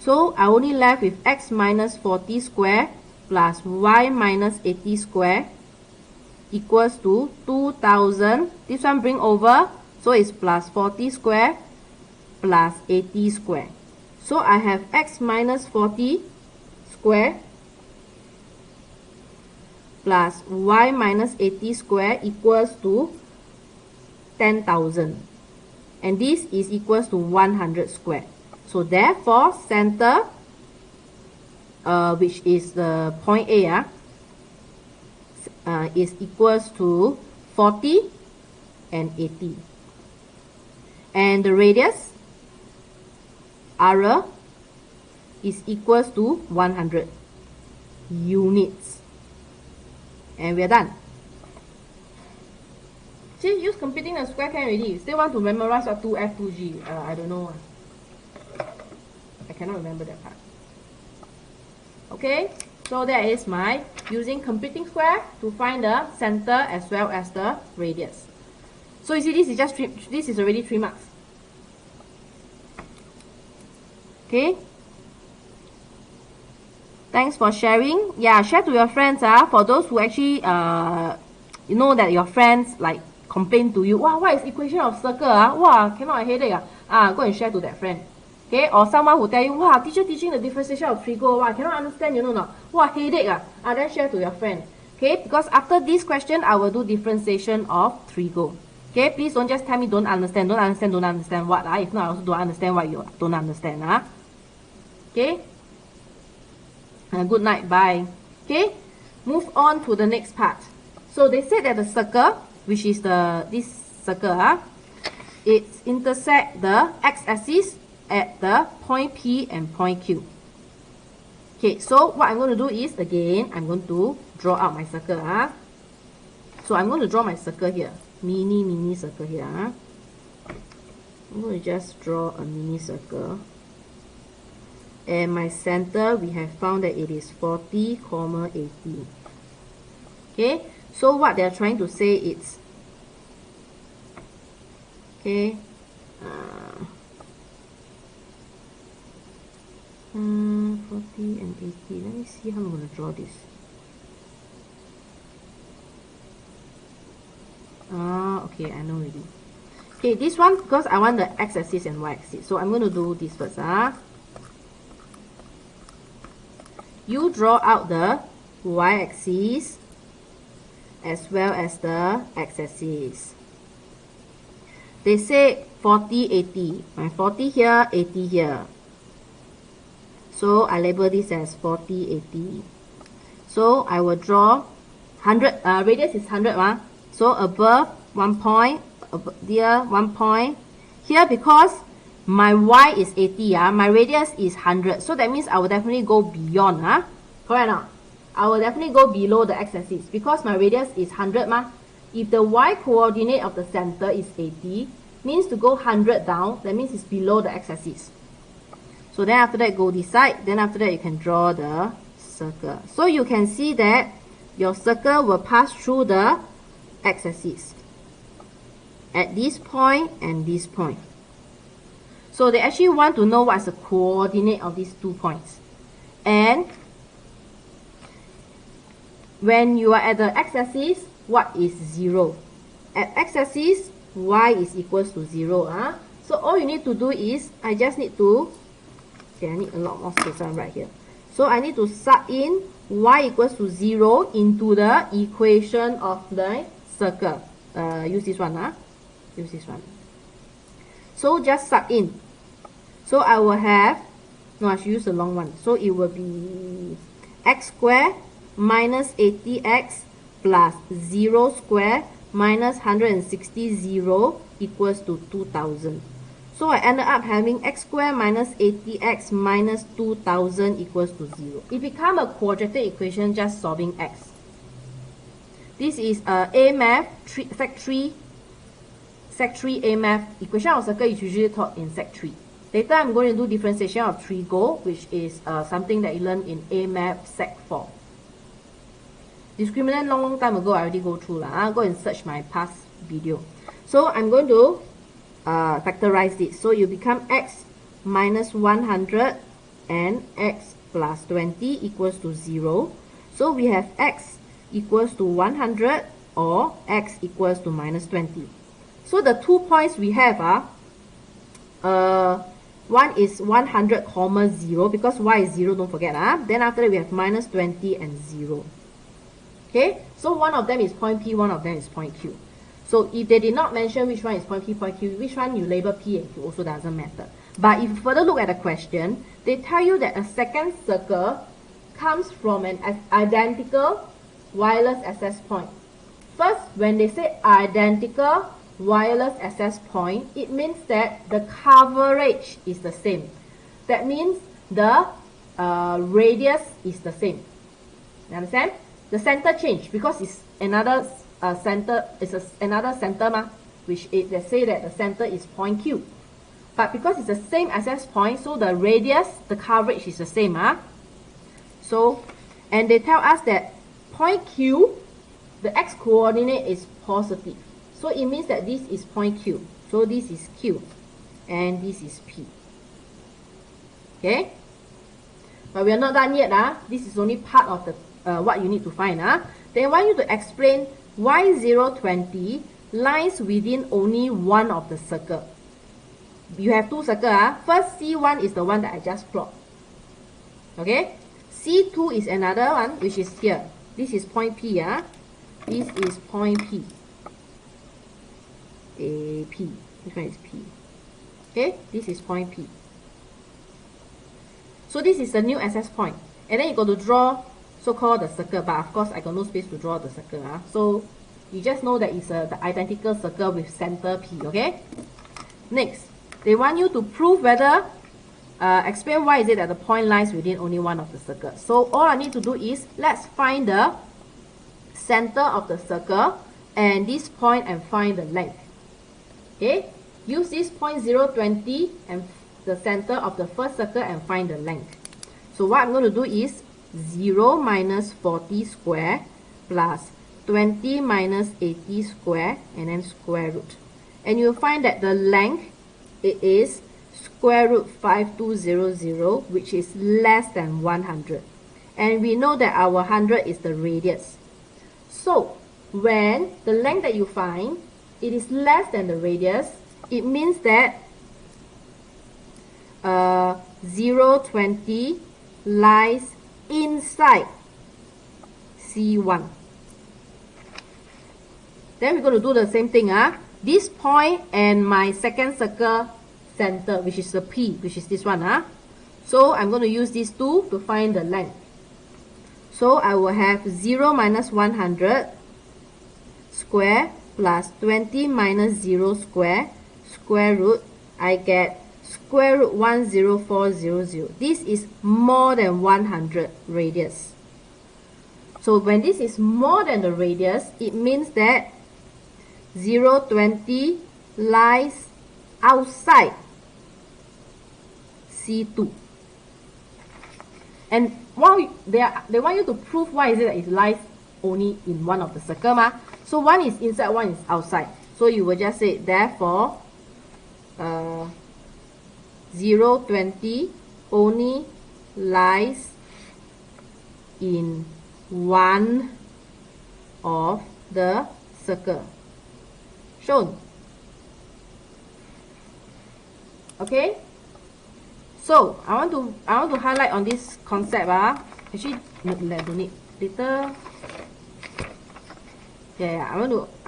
So I only left with x minus 40 square plus y minus 80 square equals to 2000. This one bring over, so it's plus 40 square plus 80 square. So I have x minus 40 square plus y minus 80 square equals to 10,000. And this is equals to 100 square. So therefore, center, which is the point A, is equals to 40 and 80. And the radius, R, is equals to 100 units. And we are done. See, use completing the square can already. Still want to memorize what 2f, 2g. I don't know. I cannot remember that part. Okay, so that is my using completing square to find the center as well as the radius. So you see, this is just this is already 3 marks. Okay. Thanks for sharing. Yeah, share to your friends. For those who actually you know that your friends like complain to you, wow, what is equation of circle? Wow, cannot, I headache. Go and share to that friend. Okay, or someone who tell you, wow, teacher teaching the differentiation of trigo, wow, cannot understand, you know not? Wow, headache. Then share to your friend. Okay, because after this question, I will do differentiation of trigo. Okay, please don't just tell me don't understand what. If not, I also don't understand what you don't understand. Okay. Good night, bye. Okay, move on to the next part. So they said that the circle, which is this circle, it intersect the x-axis at the point P and point Q. Okay, so what I'm going to do is, again, I'm going to draw out my circle. So I'm going to draw my circle here. Mini circle here. I'm going to just draw a mini circle. And my center, we have found that it is 40, 80. Okay, so what they're trying to say is, okay, 40 and 80. Let me see how I'm going to draw this. Okay, I know already. Okay, this one, because I want the x-axis and y-axis. So I'm going to do this first. You draw out the y-axis as well as the x-axis. They say 40, 80. My 40 here, 80 here. So I label this as 40, 80. So I will draw 100, radius is 100. So above 1 point, there 1 point. Here, because my y is 80, my radius is 100. So that means I will definitely go beyond. Correct or not? I will definitely go below the x-axis because my radius is 100. If the y coordinate of the center is 80, means to go 100 down, that means it's below the x-axis. So then after that, go this side. Then after that, you can draw the circle. So you can see that your circle will pass through the x-axis. at this point and this point. So they actually want to know what's the coordinate of these 2 points. And when you are at the x-axis, what is 0? At x-axis, y is equals to 0. So all you need to do is, I just need to, okay, I need a lot more space right here. So I need to sub in y equals to 0 into the equation of the circle. Use this one. Use this one. So just sub in. So I will have, no, I should use the long one. So it will be x squared minus 80x plus 0 squared minus 160 0 equals to 2000. So I ended up having x squared minus 80x minus 2000 equals to 0. It becomes a quadratic equation just solving x. This is AMath Sec 3 AMath equation of circle is usually taught in Sec 3. Later I'm going to do differentiation of Trigo, which is something that you learn in AMath Sec 4. Discriminant long time ago I already go through lah. Go and search my past video. So I'm going to factorize it. So you become x minus 100 and x plus 20 equals to 0. So we have x equals to 100 or x equals to minus 20. So the 2 points we have one is 100 comma 0 because y is 0, don't forget. Then after that we have minus 20 and 0. Okay, so one of them is point P, one of them is point Q. So if they did not mention which one is point P, point Q, which one you label P and Q also doesn't matter. But if you further look at the question, they tell you that a second circle comes from an identical wireless access point. First, when they say identical wireless access point, it means that the coverage is the same. That means the radius is the same. You understand? The center change because it's another center, another center which they say that the center is point Q. But because it's the same access point, so the radius, the coverage is the same. So, and they tell us that point Q, the x coordinate is positive. So it means that this is point Q. So this is Q and this is P. Okay? But we are not done yet. This is only part of the what you need to find. They want you to explain why 0, 20 lies within only one of the circle. You have 2 circles. First, C1 is the one that I just plot. Okay? C2 is another one, which is here. This is point P. This is point P. P. Which one is P? Okay? This is point P. So this is the new access point. And then you got to draw so-called the circle, but of course I got no space to draw the circle. So you just know that it's the identical circle with center P, okay? Next, they want you to prove whether, explain why is it that the point lies within only one of the circles. So all I need to do is, let's find the center of the circle and this point and find the length. Okay? Use this point 0, 20 and the center of the first circle and find the length. So what I'm going to do is 0 minus 40 square plus 20 minus 80 square and then square root. And you'll find that the length, it is square root 5200, which is less than 100. And we know that our 100 is the radius. So when the length that you find, it is less than the radius, it means that 0, 20 lies inside C1. Then we're going to do the same thing. This point and my second circle center, which is the P, which is this one. So I'm going to use these two to find the length. So I will have 0 minus 100 square plus 20 minus 0 square, square root. I get square root 10400. This is more than 100 radius. So when this is more than the radius, it means that 0, 20 lies outside C2. And while they want you to prove why is it that it lies only in one of the circle. So one is inside, one is outside. So you will just say, therefore, 0, 20 only lies in one of the circle shown. Okay, so I want to highlight on this concept. Actually, don't need later. Yeah, I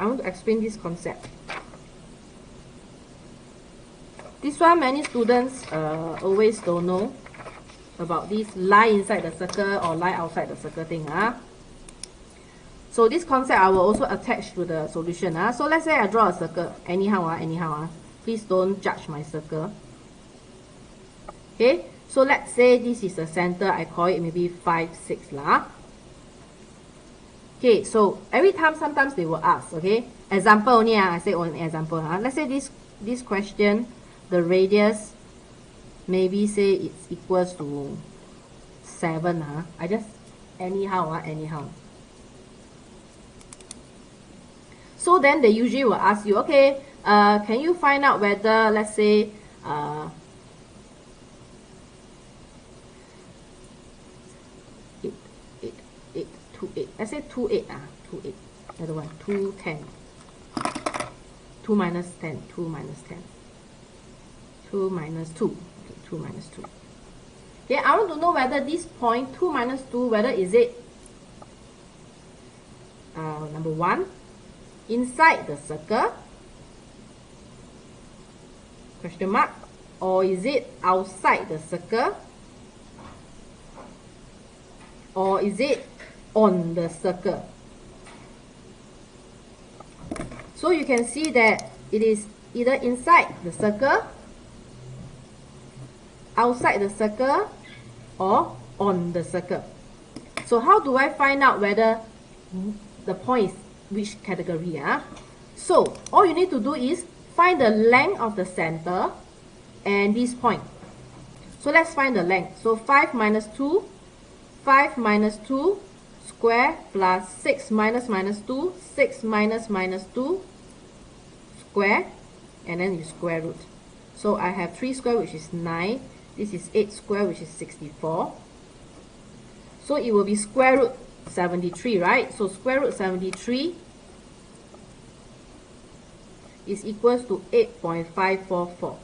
want to explain this concept. This one many students always don't know about this lie inside the circle or lie outside the circle thing. So this concept I will also attach to the solution. So let's say I draw a circle anyhow. Please don't judge my circle. Okay, so let's say this is the center. I call it maybe 5, 6 lah. Okay, so every time sometimes they will ask. Okay, example only. I say one example. Let's say this question, the radius maybe say it's equals to 7. I just anyhow. So then they usually will ask you, okay, can you find out whether, let's say, 8, let's say 2, 8, 2, 8, the other one, 2, 10, 2 minus 10, 2 minus 10, 2 minus 2, okay, 2 minus 2. Okay, I want to know whether this point, 2 minus 2, whether is it, number 1, inside the circle, question mark, or is it outside the circle, or is it on the circle. So you can see that it is either inside the circle, outside the circle, or on the circle. So how do I find out whether the point is which category? So all you need to do is find the length of the center and this point. So let's find the length. So 5 minus 2, 5 minus 2 square plus 6 minus minus 2, 6 minus minus 2 square, and then you square root. So I have 3 square, which is 9. This is 8 square, which is 64. So it will be square root 73, right? So square root 73 is equals to 8.544.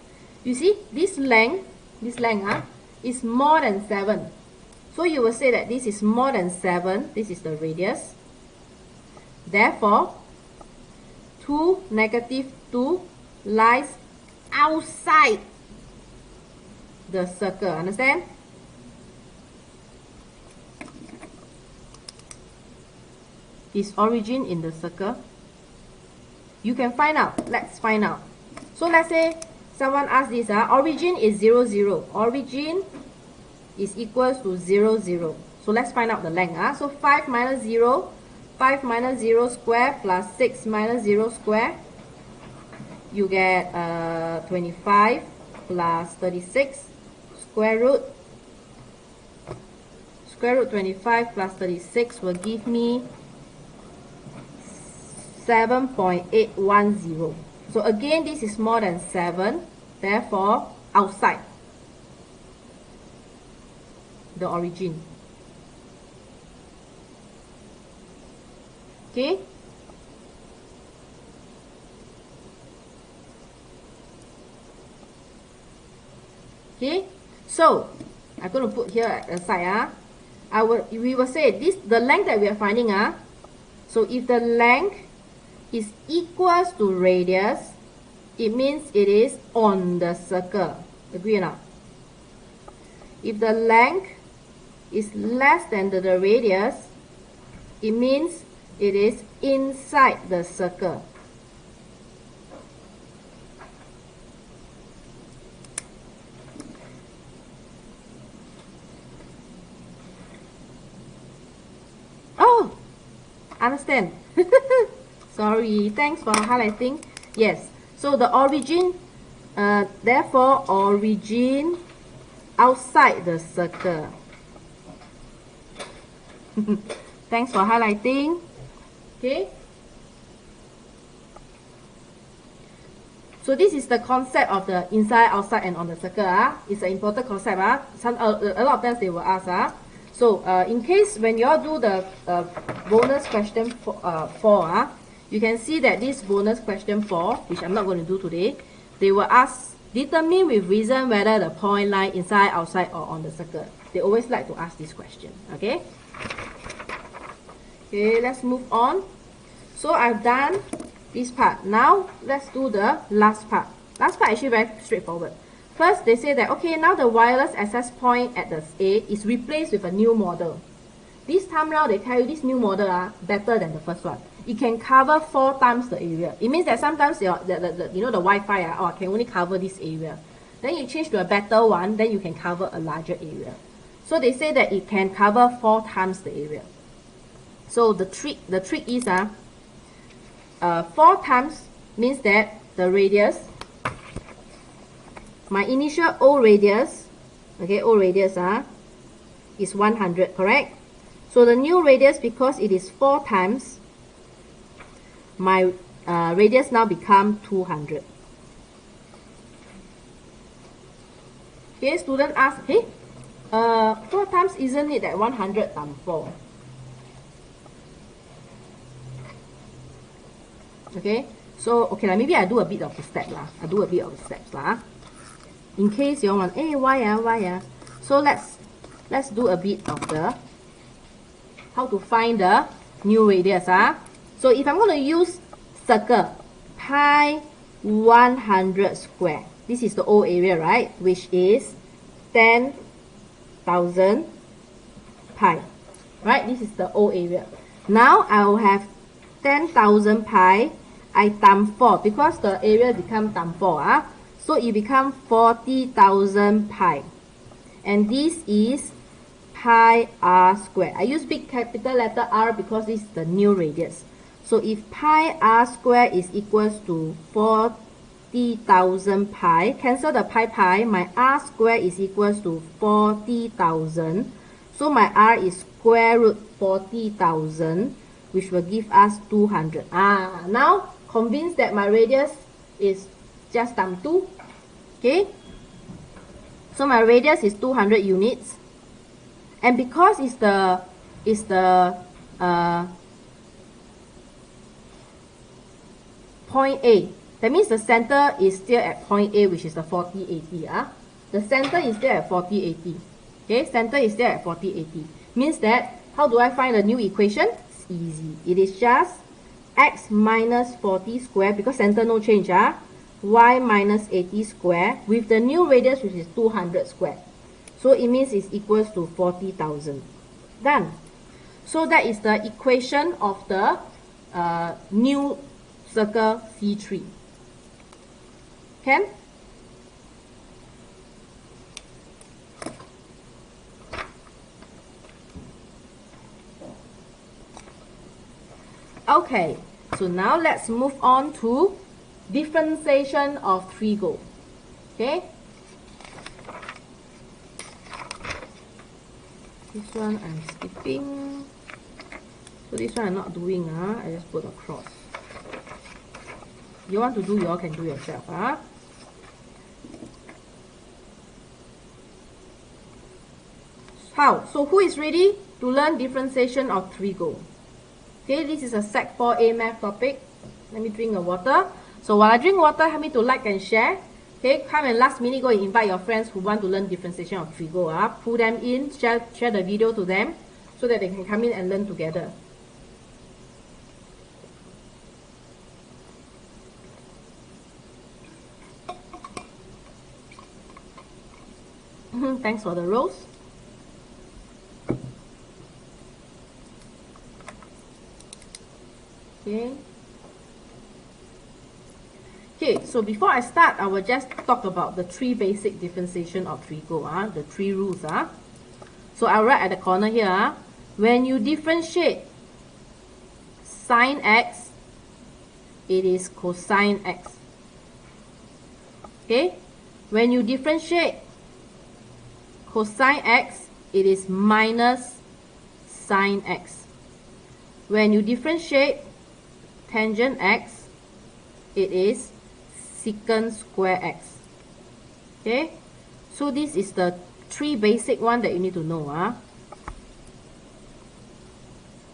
You see, this length is more than 7. So you will say that this is more than 7. This is the radius. Therefore, 2, negative 2 lies outside the circle. Understand? Is origin in the circle? You can find out. Let's find out. So let's say someone asks this. Origin is 0, 0. Origin is equals to 0, 0. So let's find out the length. So 5 minus 0, 5 minus 0 square plus 6 minus 0 square. You get 25 plus 36 square root. Square root 25 plus 36 will give me 7.810. So again, this is more than 7. Therefore, outside the origin. Okay? Okay? So, I'm going to put here at the side. We will say this, the length that we are finding. So if the length is equals to radius, it means it is on the circle. Agree or not? If the length is less than the radius, it means it is inside the circle. Oh, understand. Sorry, thanks for highlighting. Yes, so the origin, therefore origin outside the circle. Thanks for highlighting. Okay. So this is the concept of the inside, outside, and on the circle. It's an important concept. A lot of times they will ask. So in case when you all do the bonus question 4, you can see that this bonus question 4, which I'm not going to do today, they will ask, determine with reason whether the point lie inside, outside, or on the circle. They always like to ask this question. Okay, let's move on. So I've done this part. Now let's do the last part. Last part actually very straightforward. First, they say that, okay, now the wireless access point at the A is replaced with a new model. This time round, they tell you this new model better than the first one. It can cover 4 times the area. It means that sometimes the Wi-Fi can only cover this area. Then you change to a better one, then you can cover a larger area. So they say that it can cover 4 times the area. So the trick is 4 times means that the radius, my initial O radius, okay, O radius is 100, correct? So the new radius, because it is 4 times, my radius now become 200. Okay, student ask, hey, 4 times isn't it that 100 times 4? Okay, so okay, maybe I do a bit of the step I do a bit of the steps in case you want, hey, why so let's do a bit of the how to find the new radius. So if I'm going to use circle pi 100 square, this is the O area, right, which is 10,000 pi, right? This is the O area. Now I will have 10,000 pi, I times 4 because the area become times 4. So it becomes 40,000 pi. And this is pi r squared. I use big capital letter R because this is the new radius. So if pi r squared is equals to 40,000 pi, cancel the pi, my r squared is equals to 40,000. So my r is square root 40,000, which will give us 200. Now convinced that my radius is just times 2. Okay, so my radius is 200 units, and because it's the point A, that means the center is still at point A, which is the 40, 80. The center is still at 40, 80. Okay, center is still at 40, 80. Means that, how do I find the new equation? It's easy. It is just x minus 40 squared, because center no change, y minus 80 squared with the new radius, which is 200 squared. So it means it's equals to 40,000. Done. So that is the equation of the new circle C3. Can? Okay, so now let's move on to differentiation of Trigo. Okay, this one I'm skipping. So this one I'm not doing. I just put a cross. You want to do, you all can do yourself. How? So who is ready to learn differentiation of Trigo? Okay, this is a Sec 4 AMath topic. Let me drink the water. So while I drink water, help me to like and share. Okay, come and last minute go and invite your friends who want to learn differentiation of Trigo. Pull them in, share the video to them so that they can come in and learn together. Thanks for the rose. Okay, so before I start, I will just talk about the 3 basic differentiation of Trigo, the 3 rules. So I'll write at the corner here, when you differentiate sine x, it is cosine x. Okay, when you differentiate cosine x, it is minus sine x. When you differentiate tangent x, it is secant square x. Okay, so this is the 3 basic one that you need to know.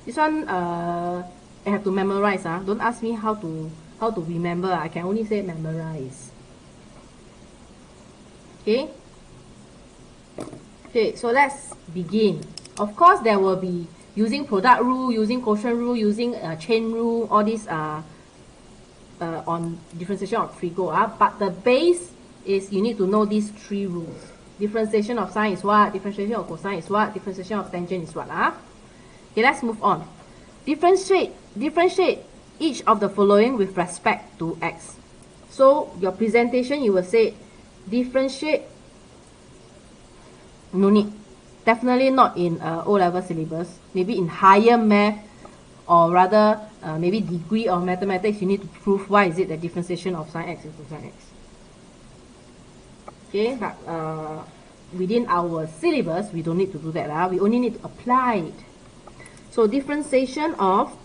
This one I have to memorize. Don't ask me how to remember. I can only say memorize. Okay. Okay, so let's begin. Of course, there will be using product rule, using quotient rule, using chain rule, all these on differentiation of trigo. But the base is you need to know these 3 rules. Differentiation of sine is what? Differentiation of cosine is what? Differentiation of tangent is what? Okay, let's move on. Differentiate each of the following with respect to x. So your presentation, you will say differentiate. No need. Definitely not in O-level syllabus. Maybe in higher math, or rather maybe degree of mathematics, you need to prove why is it the differentiation of sine x is cosine x. Okay, but within our syllabus, we don't need to do that. We only need to apply it. So differentiation of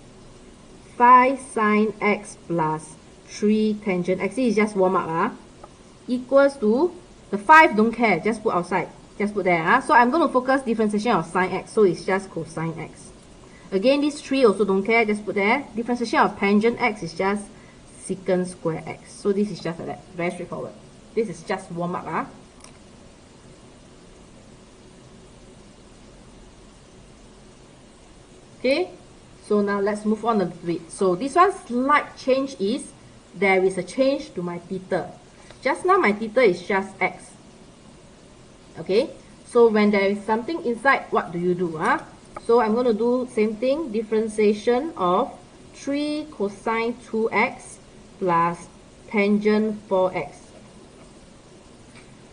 5 sine x plus 3 tangent x, this is just warm up, equals to, the 5 don't care, just put outside. Just put there. So I'm going to focus differentiation of sine x. So it's just cosine x. Again, these 3 also don't care. Just put there. Differentiation of tangent x is just secant square x. So this is just like that. Very straightforward. This is just warm up. Okay. So now let's move on a bit. So this one slight change is there is a change to my theta. Just now my theta is just x. Okay, so when there is something inside, what do you do? So I'm going to do same thing, differentiation of 3 cosine 2x plus tangent 4x.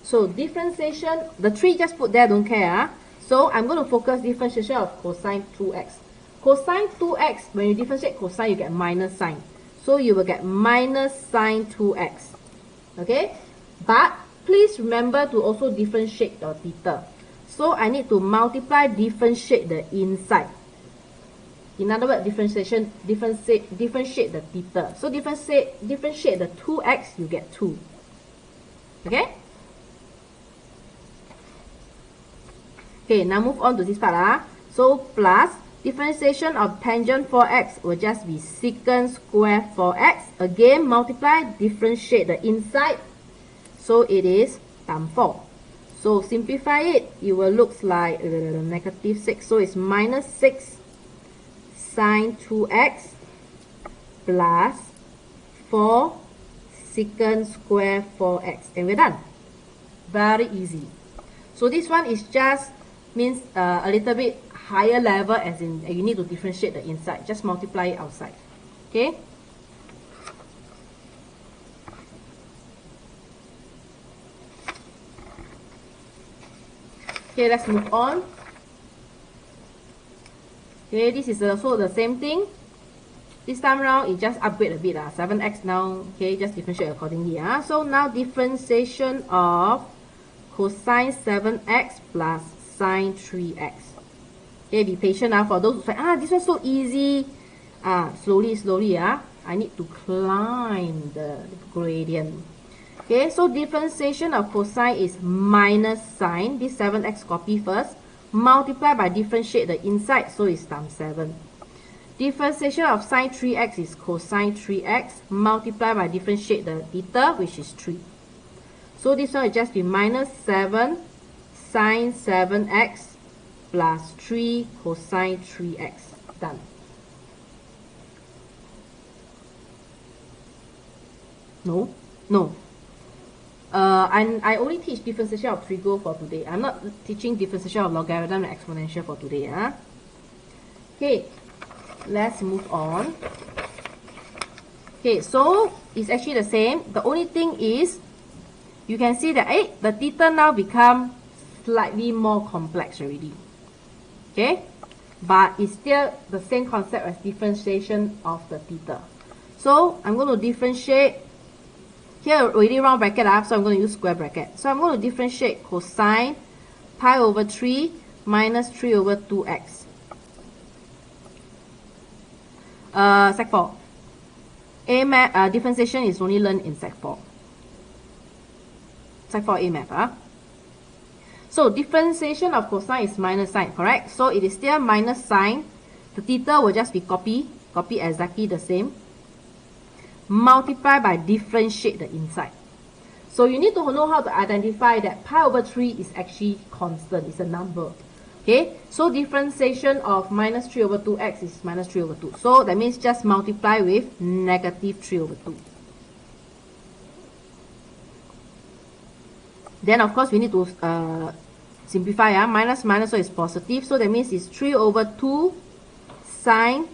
So differentiation, the 3 just put there, don't care. So I'm going to focus differentiation of cosine 2x. Cosine 2x, when you differentiate cosine, you get minus sine. So you will get minus sine 2x. Okay, but please remember to also differentiate your theta. So I need to multiply, differentiate the inside. In other words, differentiate the theta. So differentiate the 2x, you get 2. Okay? Okay, now move on to this part. So plus differentiation of tangent 4x will just be secant square 4x. Again, multiply, differentiate the inside. So it is times 4. So simplify it, it will look like negative 6. So it's minus 6 sine 2x plus 4 secant square 4x. And we're done. Very easy. So this one is just means a little bit higher level, as in you need to differentiate the inside. Just multiply it outside. Okay? Okay, let's move on. Okay, this is also the same thing. This time round, it just upgrade a bit. 7x now, okay, just differentiate accordingly. So now differentiation of cosine 7x plus sine 3x. Okay, be patient for those who say, this one's so easy. Slowly, I need to climb the gradient. Okay, so differentiation of cosine is minus sine. This 7x copy first. Multiply by differentiate the inside, so it's times 7. Differentiation of sine 3x is cosine 3x. Multiply by differentiate the theta, which is 3. So this one will just be minus 7 sine 7x plus 3 cosine 3x. Done. No. I only teach differentiation of trigo for today. I'm not teaching differentiation of logarithm and exponential for today. Okay, let's move on. Okay, so it's actually the same. The only thing is, you can see that the theta now become slightly more complex already. Okay, but it's still the same concept as differentiation of the theta. So I'm going to differentiate. Here already round bracket so I'm going to use square bracket. So I'm going to differentiate cosine pi over 3 minus 3 over 2x. Sec 4. AMath differentiation is only learned in Sec 4. Side 4 AMath. So differentiation of cosine is minus sign, correct? So it is still minus sign. The theta will just be copy exactly the same. Multiply by differentiate the inside. So you need to know how to identify that pi over 3 is actually constant, it's a number. Okay, so differentiation of minus 3 over 2x is minus 3 over 2. So that means just multiply with negative 3 over 2. Then of course we need to simplify. Minus minus, so it's positive. So that means it's 3 over 2 sine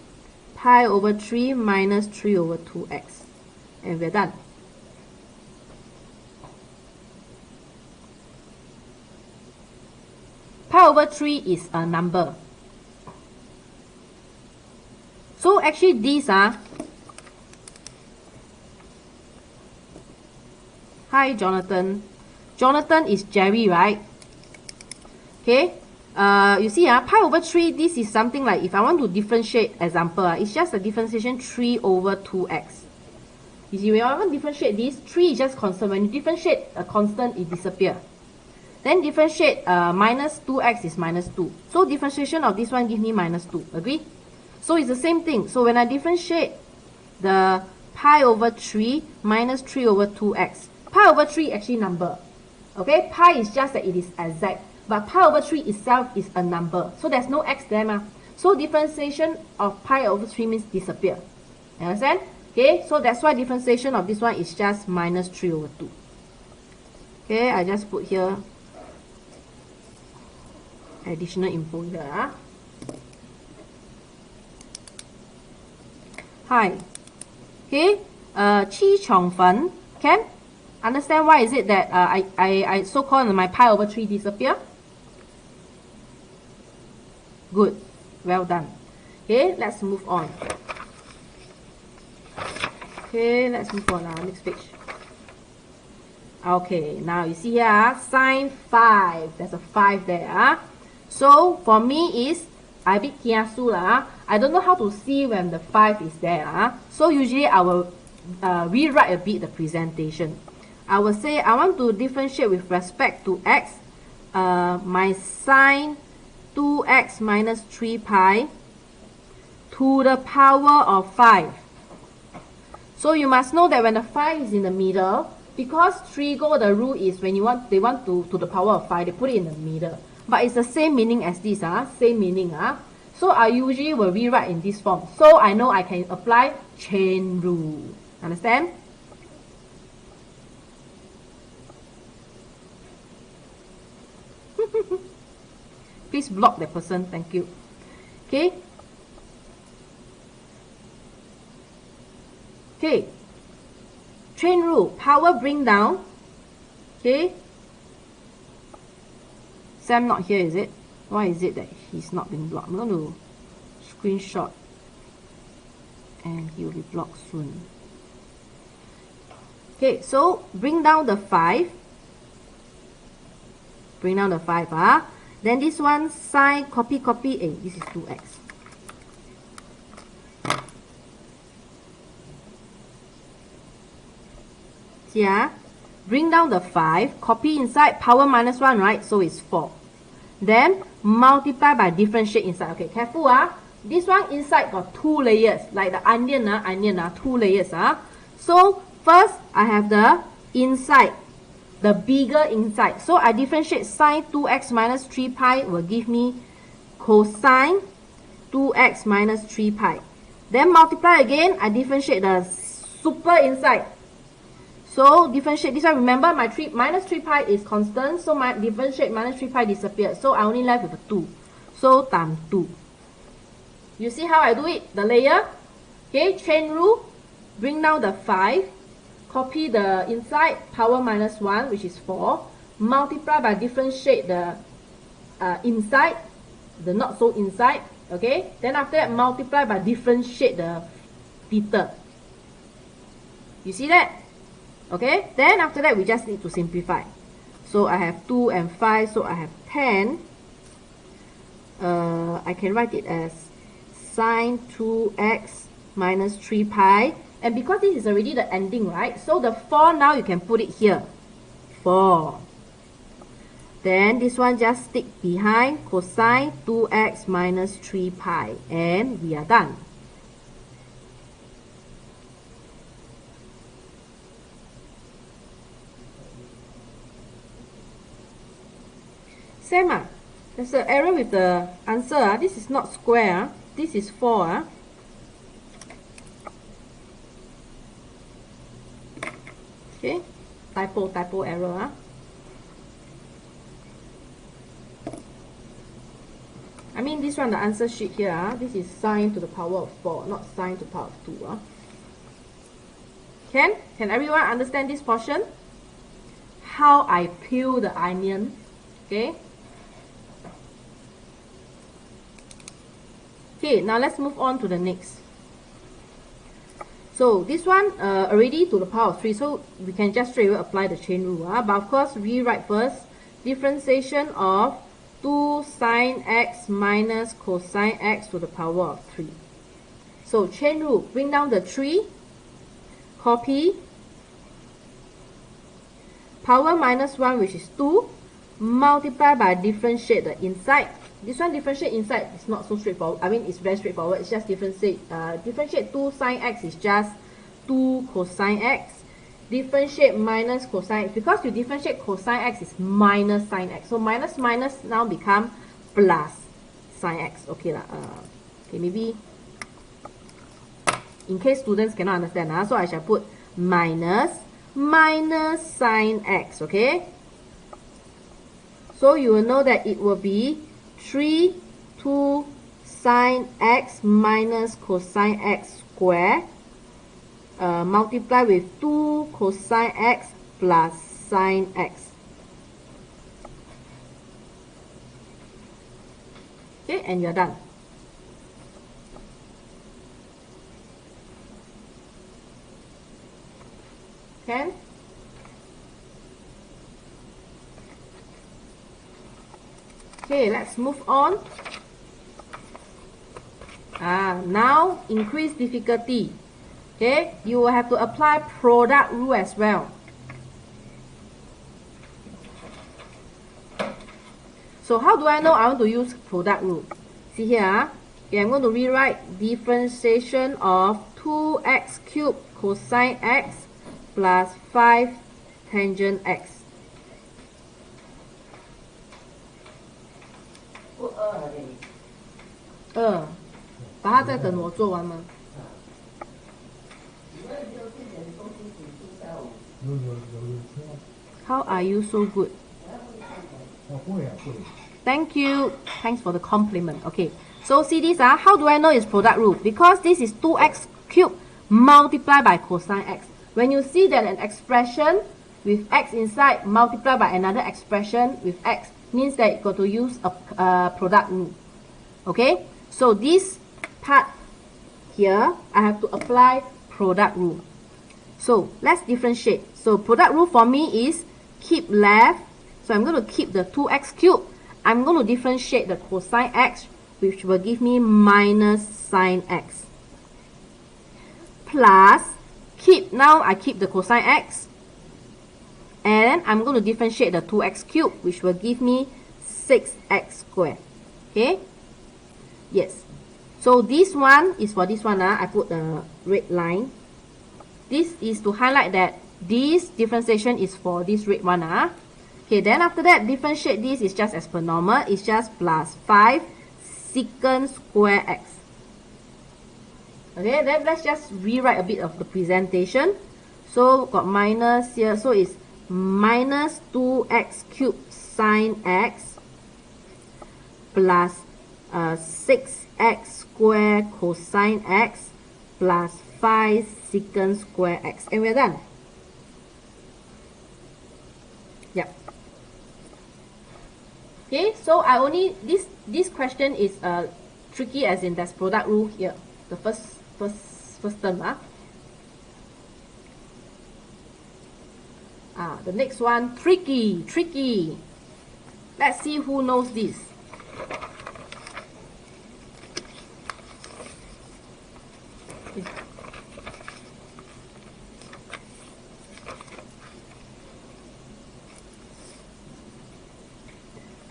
pi over 3 minus 3 over 2x. And we're done. Pi over 3 is a number. So actually these are... Hi Jonathan. Jonathan is Jerry, right? Okay. You see, pi over 3, this is something like, if I want to differentiate, example, it's just a differentiation 3 over 2x. You see, when I want to differentiate this, 3 is just constant. When you differentiate a constant, it disappears. Then differentiate minus 2x is minus 2. So differentiation of this one gives me minus 2. Agree? So it's the same thing. So when I differentiate the pi over 3 minus 3 over 2x, pi over 3 actually number. Okay? Pi is just that it is exact. But pi over 3 itself is a number. So there's no x there. So differentiation of pi over 3 means disappear. You understand? Okay? So that's why differentiation of this one is just minus 3 over 2. Okay? I just put here additional info here. Hi. Okay. Chi Chong Fen. Can understand why is it that I so-called my pi over 3 disappear? Good. Well done. Okay, let's move on. Okay, let's move on now. Next page. Okay, now you see here, sine 5. There's a 5 there. So for me is I a bit kiasu lah. I don't know how to see when the 5 is there. So usually I will rewrite a bit the presentation. I will say I want to differentiate with respect to x. My sine 2x minus 3 pi to the power of 5. So you must know that when the 5 is in the middle, because Trigo, the rule is when they want to the power of 5, they put it in the middle. But it's the same meaning as this, same meaning. So I usually will rewrite in this form. So I know I can apply chain rule. Understand? Please block that person. Thank you. Okay. Okay. Chain rule. Power bring down. Okay. Sam not here, is it? Why is it that he's not being blocked? I'm going to screenshot and he will be blocked soon. Okay, so bring down the 5. Bring down the 5. Then this one, sine, copy. This is 2x. Here, bring down the 5, copy inside, power minus 1, right? So it's 4. Then multiply by differentiate inside. Okay, careful. This one inside got 2 layers, like the onion, 2 layers. So first I have the inside, the bigger inside. So I differentiate sine 2x minus 3 pi will give me cosine 2x minus 3 pi. Then multiply again, I differentiate the super inside. So differentiate this one, remember my minus 3 pi is constant, so my differentiate minus 3 pi disappeared. So I only left with a 2. So times 2. You see how I do it? The layer. Okay, chain rule. Bring down the 5. Copy the inside, power minus 1, which is 4. Multiply by differentiate the inside, the not so inside. Okay, then after that multiply by differentiate the theta. You see that? Okay, then after that we just need to simplify. So I have 2 and 5, so I have 10. I can write it as sine 2x minus 3 pi. And because this is already the ending, right? So the 4 now you can put it here. 4. Then this one just stick behind cosine 2x minus 3 pi, and we are done. Same there's an error with the answer. This is not square. This is 4. Okay, typo error. I mean this one, the answer sheet here, this is sine to the power of 4, not sine to the power of 2. Can everyone understand this portion? How I peel the onion. Okay. Okay, now let's move on to the next. So this one already to the power of 3, so we can just straight away apply the chain rule. But of course, rewrite first. Differentiation of 2 sine x minus cosine x to the power of 3. So chain rule, bring down the 3, copy, power minus 1, which is 2, multiply by differentiate the inside. This one differentiate inside is not so straightforward. I mean, it's very straightforward. It's just differentiate 2 sine x is just 2 cosine x. Differentiate minus cosine x. Because you differentiate cosine x is minus sine x. So minus minus now become plus sine x. Okay lah. Okay, maybe in case students cannot understand, so I shall put minus sine x. Okay. So you will know that it will be 2 sine x minus cosine x square multiply with 2 cosine x plus sine x. Okay, and you're done. Okay. Okay, let's move on. Now increase difficulty. Okay, you will have to apply product rule as well. So how do I know I want to use product rule? See here, okay, I'm going to rewrite differentiation of 2x cubed cosine x plus 5 tangent x. 把它再等我做完吗？ How are you so good? Thank you. Thanks for the compliment. Okay. So see this, how do I know it's product rule? Because this is 2x cubed multiplied by cosine x. When you see that an expression with x inside multiplied by another expression with x, means that you got to use a product rule. Okay. So this part here, I have to apply product rule. So let's differentiate. So product rule for me is keep left. So I'm going to keep the 2x cubed. I'm going to differentiate the cosine x, which will give me minus sine x. Plus, now I keep the cosine x. And I'm going to differentiate the 2x cubed, which will give me 6x squared. Okay? Yes. So this one is for this one. I put the red line. This is to highlight that this differentiation is for this red one. Okay, then after that, differentiate this is just as per normal. It's just plus 5 secant square x. Okay, then let's just rewrite a bit of the presentation. So got minus here. So it's minus 2x cubed sine x plus 6x square cosine x plus 5 secant square x. And we're done. Yep. Okay, so I only this question is tricky, as in there's product rule here. The first term. The next one, tricky. Let's see who knows this. Okay.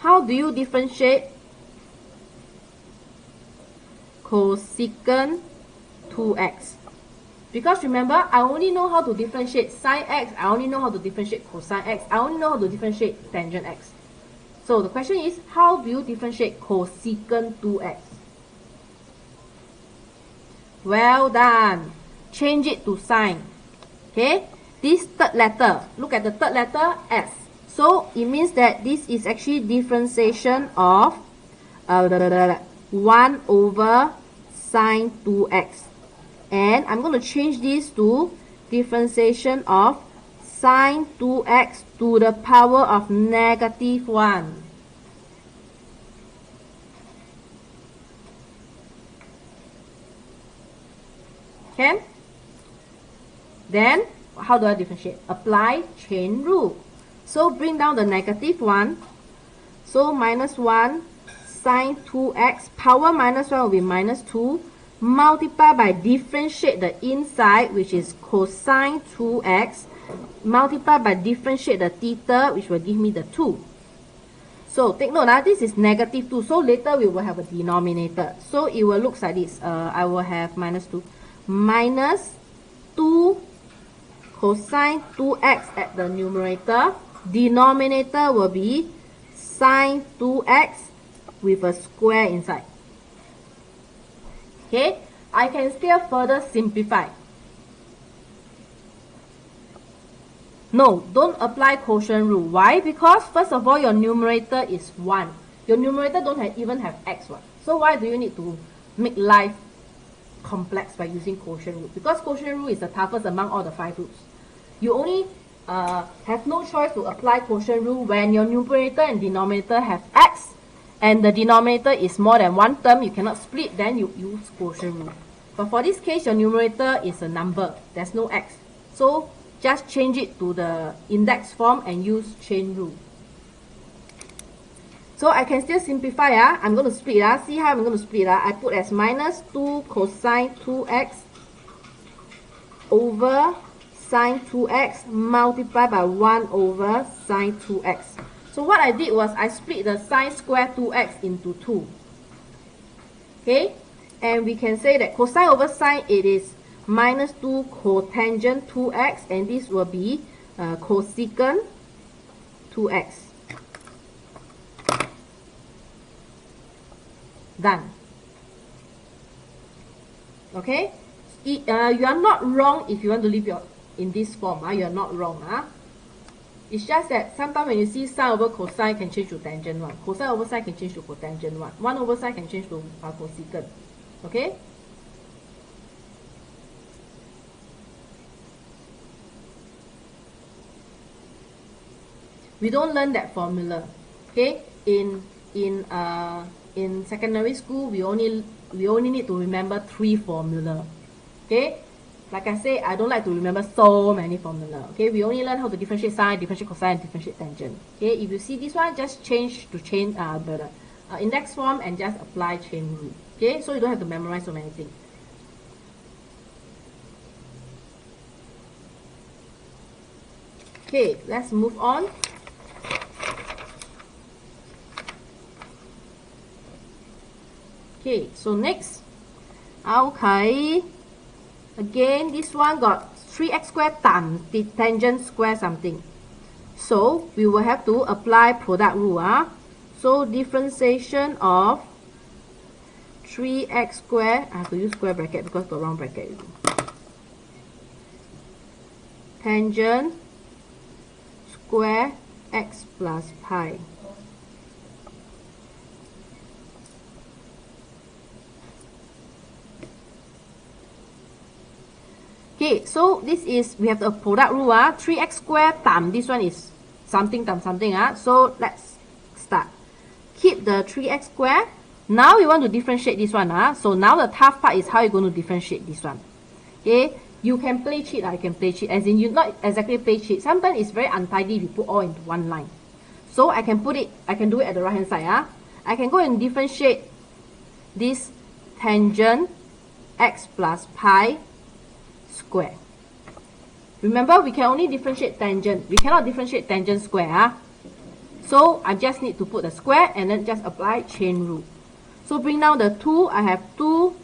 how do you differentiate cosecant 2x? Because remember, I only know how to differentiate sine x, I only know how to differentiate cosine x, I only know how to differentiate tangent x. So the question is, how do you differentiate cosecant 2x? Well done. Change it to sine. Okay? This third letter, look at the third letter, S. So it means that this is actually differentiation of 1 over sine 2x. And I'm going to change this to differentiation of sine 2x to the power of negative 1. Okay? Then, how do I differentiate? Apply chain rule. So, bring down the negative 1. So, minus 1 sine 2x, power minus 1 will be minus 2. Multiply by differentiate the inside, which is cosine 2x. Multiply by differentiate the theta, which will give me the 2. So, take note, this is negative 2. So, later we will have a denominator. So, it will look like this. I will have minus 2. Minus 2 cosine 2x at the numerator. Denominator will be sine 2x with a square inside. Okay, I can still further simplify. No, don't apply quotient rule. Why? Because first of all, your numerator is 1. Your numerator don't even have x. So why do you need to make life complex by using quotient rule? Because quotient rule is the toughest among all the 5 rules. You only have no choice to apply quotient rule when your numerator and denominator have x, and the denominator is more than one term, you cannot split, then you use quotient rule. But for this case, your numerator is a number, there's no x. So just change it to the index form and use chain rule. So I can still simplify. I'm going to split. See how I'm going to split. I put as minus 2 cosine 2x over sine 2x multiplied by 1 over sine 2x. So what I did was I split the sine square 2x into 2. Okay? And we can say that cosine over sine, it is minus 2 cotangent 2x, and this will be cosecant 2x. Done. Okay? You are not wrong if you want to leave your in this form. You are not wrong. It's just that sometimes when you see sine over cosine can change to tangent 1. Cosine over sine can change to cotangent 1. 1 over sine can change to cosecant. Okay? We don't learn that formula. Okay? In secondary school, we only need to remember 3 formula. Okay? Like I say, I don't like to remember so many formula. Okay? We only learn how to differentiate sine, differentiate cosine, differentiate tangent. Okay? If you see this one, just change to chain the index form and just apply chain rule. Okay? So you don't have to memorize so many things. Okay, let's move on. Okay, so next. Okay. Again, this one got 3x squared times the tangent square something. So, we will have to apply product rule. So, differentiation of 3x squared, I have to use square bracket because got round bracket. Tangent square x plus pi. Okay, so this is, we have the product rule. 3x squared times, this one is something times something. So let's start. Keep the 3x squared. Now we want to differentiate this one. So now the tough part is how you're going to differentiate this one. Okay, you can play cheat. You can play cheat, as in you not exactly play cheat. Sometimes it's very untidy if you put all into one line. So I can do it at the right hand side. I can go and differentiate this tangent x plus pi square. Remember, we can only differentiate tangent. We cannot differentiate tangent square. So I just need to put the square and then just apply chain rule. So bring down the 2, I have 2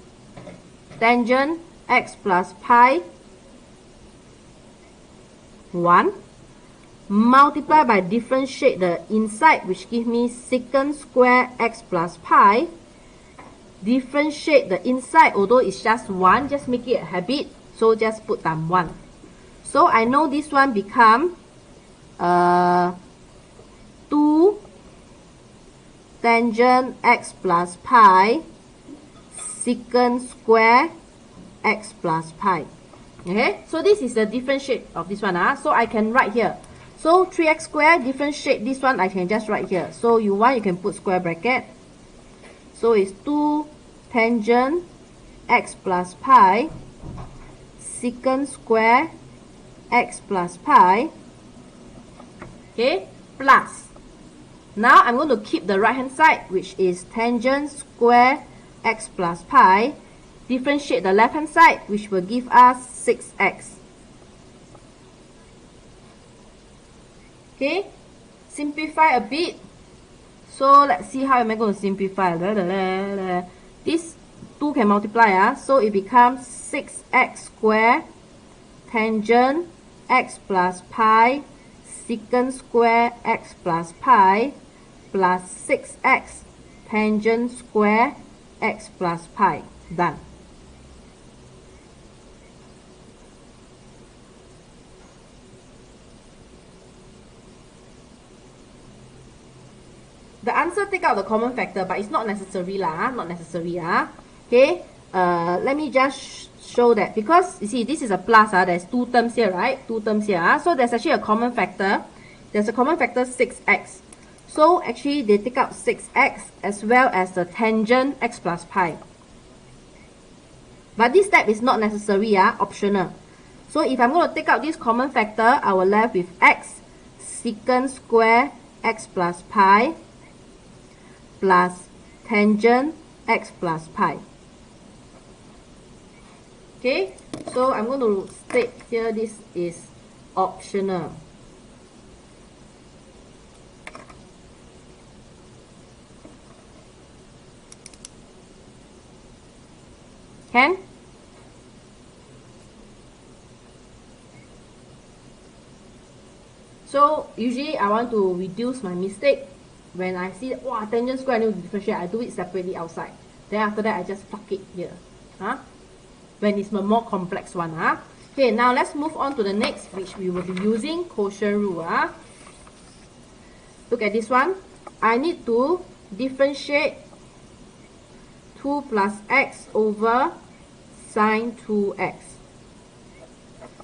tangent x plus pi 1. Multiply by differentiate the inside, which gives me secant square x plus pi. Differentiate the inside, although it's just 1, just make it a habit. So just put times 1. So I know this one become 2 tangent x plus pi secant square x plus pi. Okay, so this is the differentiate of this one. So I can write here. So 3x square differentiate this one, I can just write here. So you want, you can put square bracket. So it's 2 tangent x plus pi secant square x plus pi. Okay, plus. Now I'm going to keep the right hand side, which is tangent square x plus pi. Differentiate the left hand side, which will give us 6x. Okay, simplify a bit. So let's see how am I going to simplify. This 2 can multiply, so it becomes 6x square tangent x plus pi secant square x plus pi plus 6x tangent square x plus pi. Done. The answer take out the common factor, but it's not necessary lah, not necessary. Okay, let me just show that, because you see this is a plus, there's 2 terms here, right? 2 terms here. So there's actually a common factor. There's a common factor 6x. So actually they take out 6x as well as the tangent x plus pi. But this step is not necessary, optional. So if I'm going to take out this common factor, I will left with x secant square x plus pi plus tangent x plus pi. Okay, so I'm going to state here this is optional. Can? So usually I want to reduce my mistake. When I see, wow, tangent square, I need to differentiate, I do it separately outside. Then after that, I just plug it here. When it's a more complex one. Okay, now let's move on to the next, which we will be using quotient rule. Look at this one. I need to differentiate 2 plus x over sine 2x.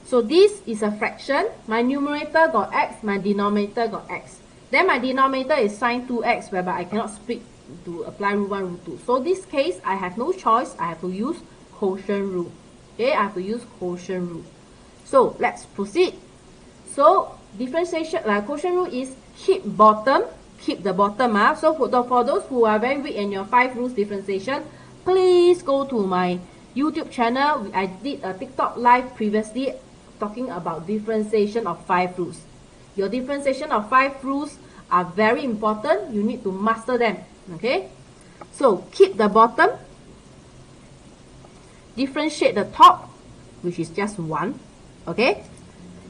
So this is a fraction. My numerator got x, my denominator got x. Then my denominator is sine 2x, whereby I cannot split to apply root 1, root 2. So this case, I have no choice. I have to use quotient rule. Okay, I have to use quotient rule. So let's proceed. So differentiation, quotient rule is keep the bottom. So for those who are very weak in your 5 rules differentiation, please go to my YouTube channel. I did a TikTok live previously talking about differentiation of 5 rules. Your differentiation of 5 rules are very important. You need to master them. Okay? So, keep the bottom. Differentiate the top, which is just 1. Okay?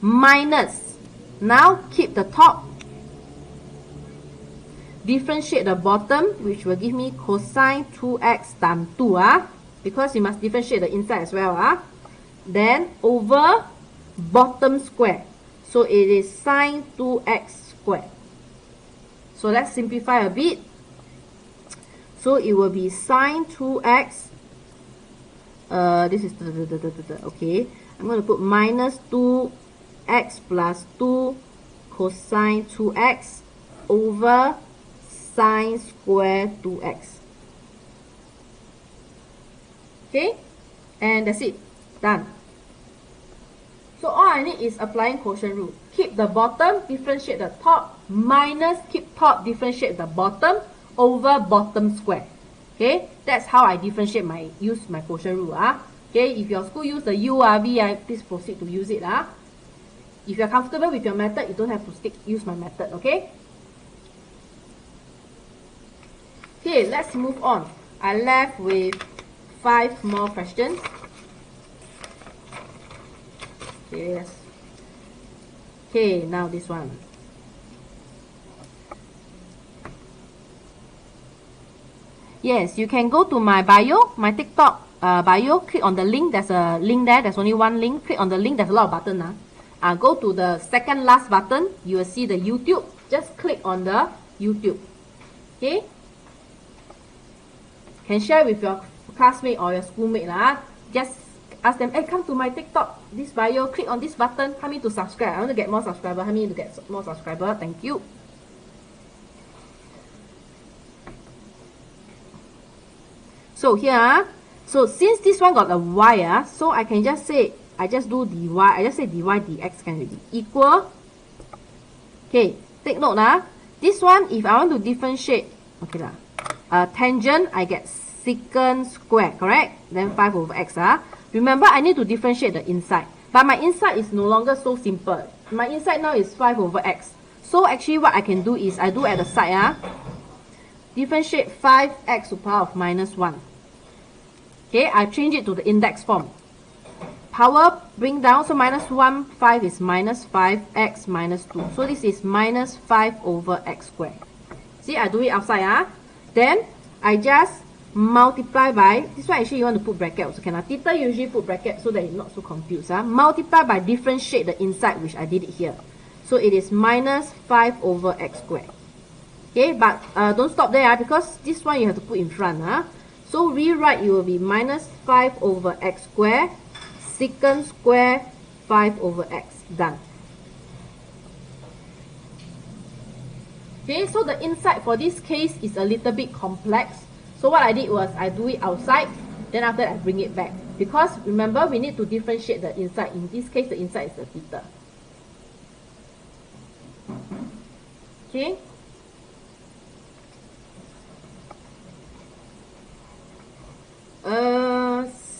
Minus. Now, keep the top. Differentiate the bottom, which will give me cosine 2x times 2. Because you must differentiate the inside as well. Then, over bottom square. So it is sine 2x squared. So let's simplify a bit. So it will be sine 2x. This is okay. I'm going to put minus 2x plus 2 cosine 2x over sine square 2x. Okay, and that's it. Done. So all I need is applying quotient rule. Keep the bottom, differentiate the top, minus keep top, differentiate the bottom over bottom square. Okay, that's how I differentiate use my quotient rule. Okay, if your school use the U, V, please proceed to use it. If you're comfortable with your method, you don't have to use my method. Okay. Okay, let's move on. I left with 5 more questions. Yes. Okay, now this one. Yes, you can go to my bio, my TikTok bio, click on the link. There's a link there. There's only one link. Click on the link. There's a lot of buttons. Go to the second last button. You will see the YouTube. Just click on the YouTube. Okay? Can share with your classmate or your schoolmate. Just ask them, hey, come to my TikTok, this bio, click on this button, help me to subscribe. I want to get more subscribers. Help me to get more subscribers. Thank you. So here, so since this one got a y, so I can just say, I just do dy, I just say dy dx can be equal. Okay, take note this one, if I want to differentiate, okay tangent, I get secant square, correct? Then 5 over x. Remember, I need to differentiate the inside. But my inside is no longer so simple. My inside now is 5 over x. So actually what I can do is, I do at the side, differentiate 5x to the power of minus 1. Okay, I change it to the index form. Power bring down, so minus 1, 5 is minus 5x minus 2. So this is minus 5 over x squared. See, I do it outside. Then I just multiply by, this one actually you want to put bracket also can. Theta usually put bracket so that you're not so confused. Multiply by differentiate the inside, which I did it here. So it is minus 5 over x squared. Okay, but don't stop there because this one you have to put in front. So rewrite, it will be minus 5 over x squared, secant square 5 over x. Done. Okay, so the inside for this case is a little bit complex. So what I did was I do it outside, then after that I bring it back. Because remember, we need to differentiate the inside. In this case, the inside is the theta. Okay.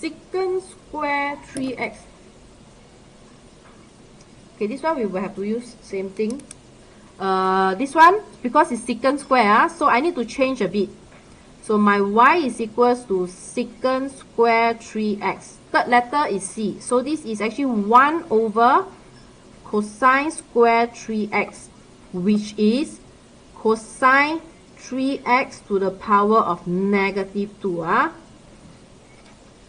Secant square 3x. Okay, this one we will have to use same thing. This one, because it's secant square, so I need to change a bit. So my y is equals to secant square 3x. Third letter is c. So this is actually 1 over cosine square 3x, which is cosine 3x to the power of negative 2.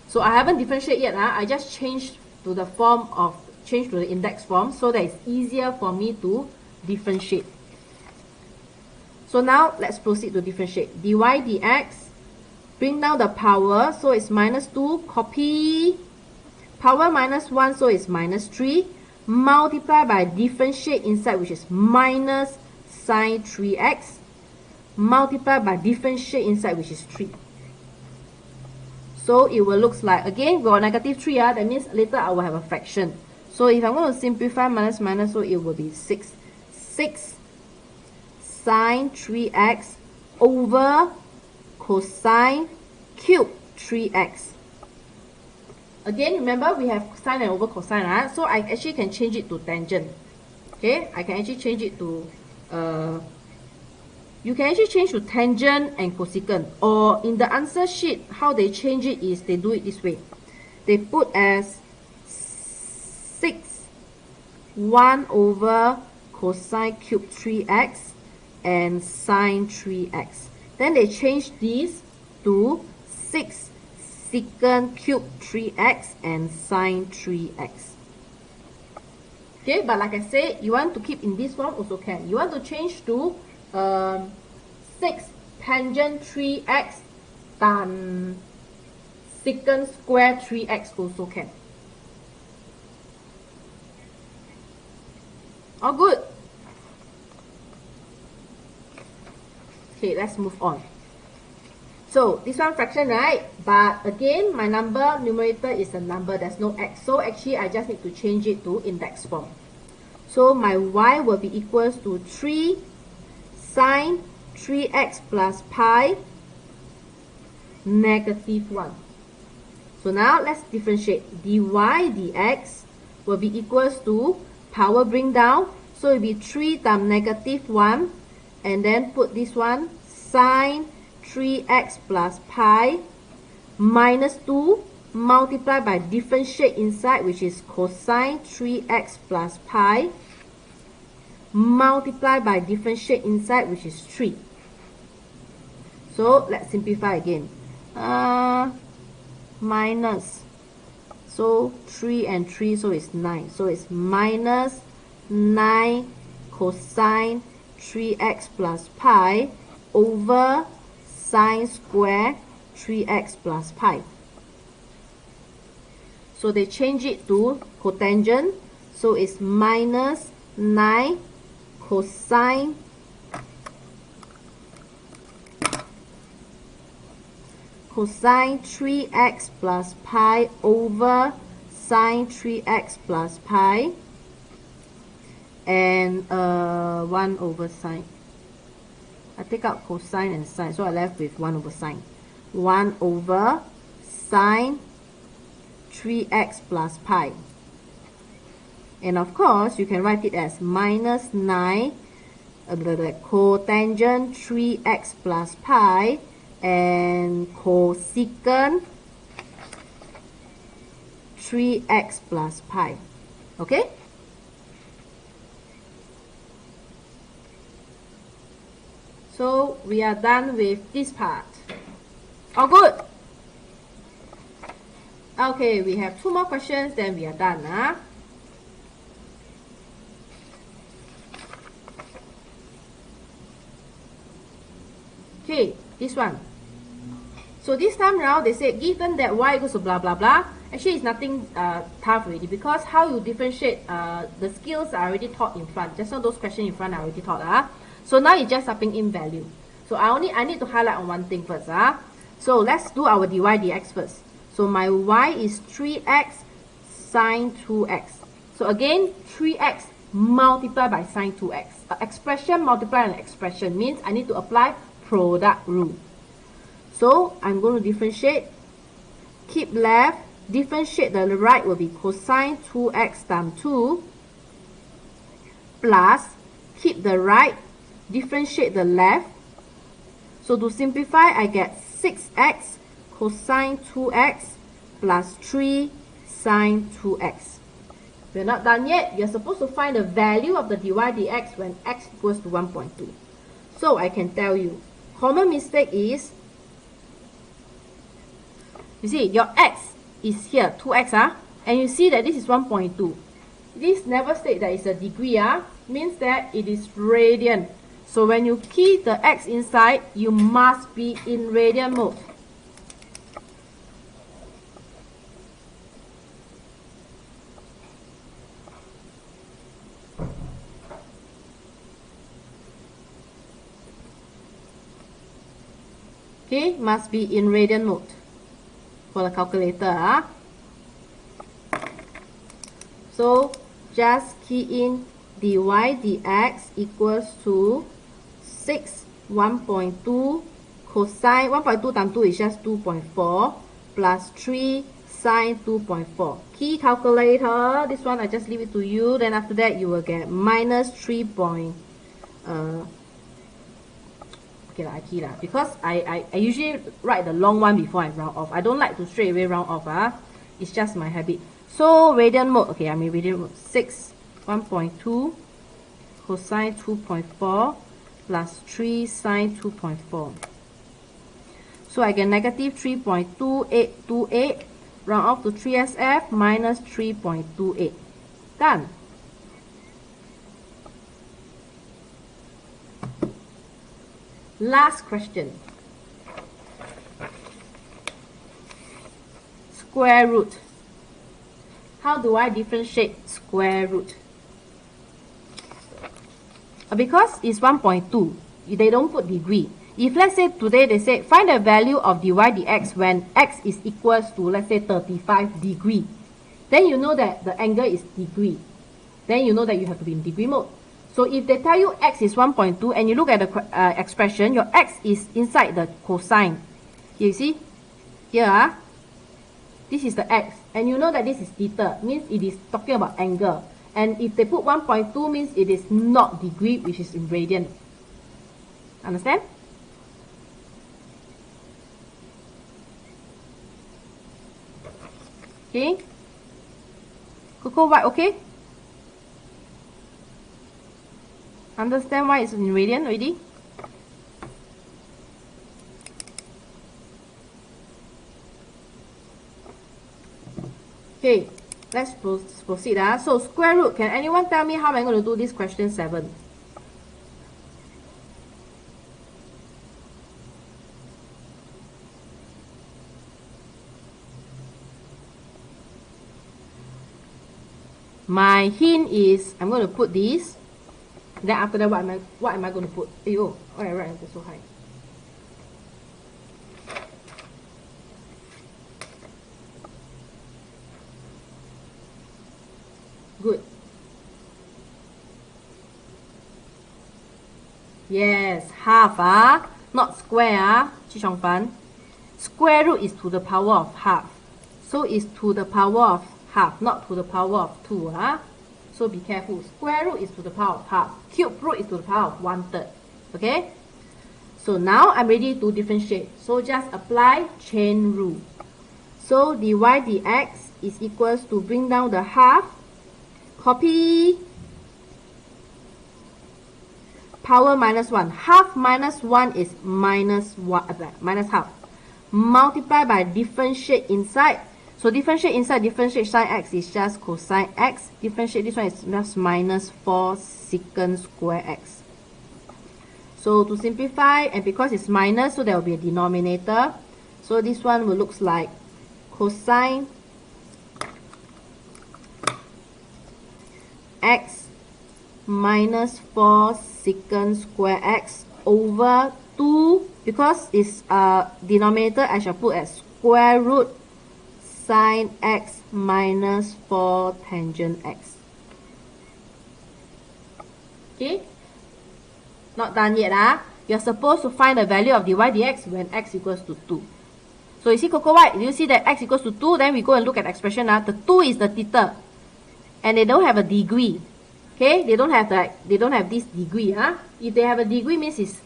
So I haven't differentiated yet. I just changed to the form of, change to the index form so that it's easier for me to differentiate. So now let's proceed to differentiate. Dy dx, bring down the power, so it's minus 2, copy, power minus 1, so it's minus 3, multiply by differentiate inside, which is minus sine 3x, multiply by differentiate inside, which is 3. So it will look like, again, we got negative 3, that means later I will have a fraction. So if I'm going to simplify minus minus, so it will be 6. 6 sine 3x over cosine cube 3x. Again, remember we have sine and over cosine, so I actually can change it to tangent. Okay, I can actually change it to, you can actually change to tangent and cosecant. Or in the answer sheet, how they change it is they do it this way. They put as 6 1 over cosine cube 3x and sine 3x. Then they change this to 6 secant cube 3x and sine 3x. Okay, but like I said, you want to keep in this form also can. You want to change to 6 tangent 3x times secant square 3x also can. All good. Okay, let's move on. So this one fraction, right? But again, my number numerator is a number, there's no x. So actually, I just need to change it to index form. So my y will be equals to 3 sine 3x plus pi negative 1. So now let's differentiate. Dy dx will be equals to power bring down. So it will be 3 times negative 1. And then put this one, sine 3x plus pi minus 2 multiplied by differentiate inside, which is cosine 3x plus pi multiplied by differentiate inside, which is 3. So let's simplify again. Minus, so 3 and 3, so it's 9. So it's minus 9 cosine 3x plus pi over sine square 3x plus pi. So they change it to cotangent, so it's minus 9 cosine 3x plus pi over sine 3x plus pi, and 1 over sine. I take out cosine and sine, so I left with 1 over sine. 1 over sine 3x plus pi. And of course, you can write it as minus 9 cotangent 3x plus pi and cosecant 3x plus pi. Okay? So we are done with this part. All good? Okay, we have 2 more questions, then we are done. Okay, this one. So this time around, they say given that y equals to blah blah blah. Actually, it's nothing tough already, because how you differentiate, the skills are already taught in front. Just now those questions in front are already taught. So now it's just subbing in value. So I need to highlight on one thing first. So let's do our dy dx first. So my y is 3x sine 2x. So again, 3x multiplied by sine 2x. Expression multiplied an expression means I need to apply product rule. So I'm going to differentiate. Keep left. Differentiate the right will be cosine 2x times 2 plus, keep the right, differentiate the left. So to simplify, I get 6x cosine 2x plus 3 sine 2x. We're not done yet. You're supposed to find the value of the dy dx when x equals to 1.2. So I can tell you, common mistake is, you see, your x is here, 2x, and you see that this is 1.2. This never state that it's a degree, means that it is radian. So when you key the x inside, you must be in radian mode. Okay, must be in radian mode for the calculator. So just key in dy dx equals to 6 1.2 cosine 1.2 times 2 is just 2.4 plus 3 sine 2.4. Key calculator. This one I just leave it to you. Then after that you will get minus 3. Okay, I key because I usually write the long one before I round off. I don't like to straight away round off. It's just my habit. So radian mode. Okay, I'm in radian mode. 6 1.2 cosine 2.4 plus 3 sine 2.4. So I get negative 3.2828. Round off to 3SF minus 3.28. Done. Last question. Square root. How do I differentiate square root? Because it's 1.2, they don't put degree. If let's say today they say find the value of dy dx when x is equals to, let's say, 35 degree, then you know that the angle is degree. Then you know that you have to be in degree mode. So if they tell you x is 1.2 and you look at the expression, your x is inside the cosine. Here you see? Here, this is the x. And you know that this is theta, means it is talking about angle. And if they put 1.2 means it is not degree, which is in radian. Understand? Okay? Cocoa white, okay? Understand why it's in radian already? Okay, let's proceed. So square root, can anyone tell me how am I going to do this question 7? My hint is I'm going to put this. Then after that, what am I going to put? Oh, right, it's so high. Good. Yes, half, not square, Square root is to the power of half. So it's to the power of half, not to the power of 2, So be careful. Square root is to the power of half. Cube root is to the power of 1/3. Okay? So now I'm ready to differentiate. So just apply chain rule. So dy dx is equals to bring down the half. Copy. Power minus 1. Half minus 1 is minus half. Multiply by differentiate inside. So differentiate inside, differentiate sine x is just cosine x. Differentiate this one is just minus 4 secant square x. So to simplify, and because it's minus, so there will be a denominator. So this one will look like cosine x minus 4 secant square x over 2, because it's denominator, I shall put as square root sine x minus 4 tangent x. Okay? Not done yet, You're supposed to find the value of dy dx when x equals to 2. So you see Cocoa White, you see that x equals to 2, then we go and look at the expression. The 2 is the theta. And they don't have a degree. Okay? They don't have this degree, If they have a degree, means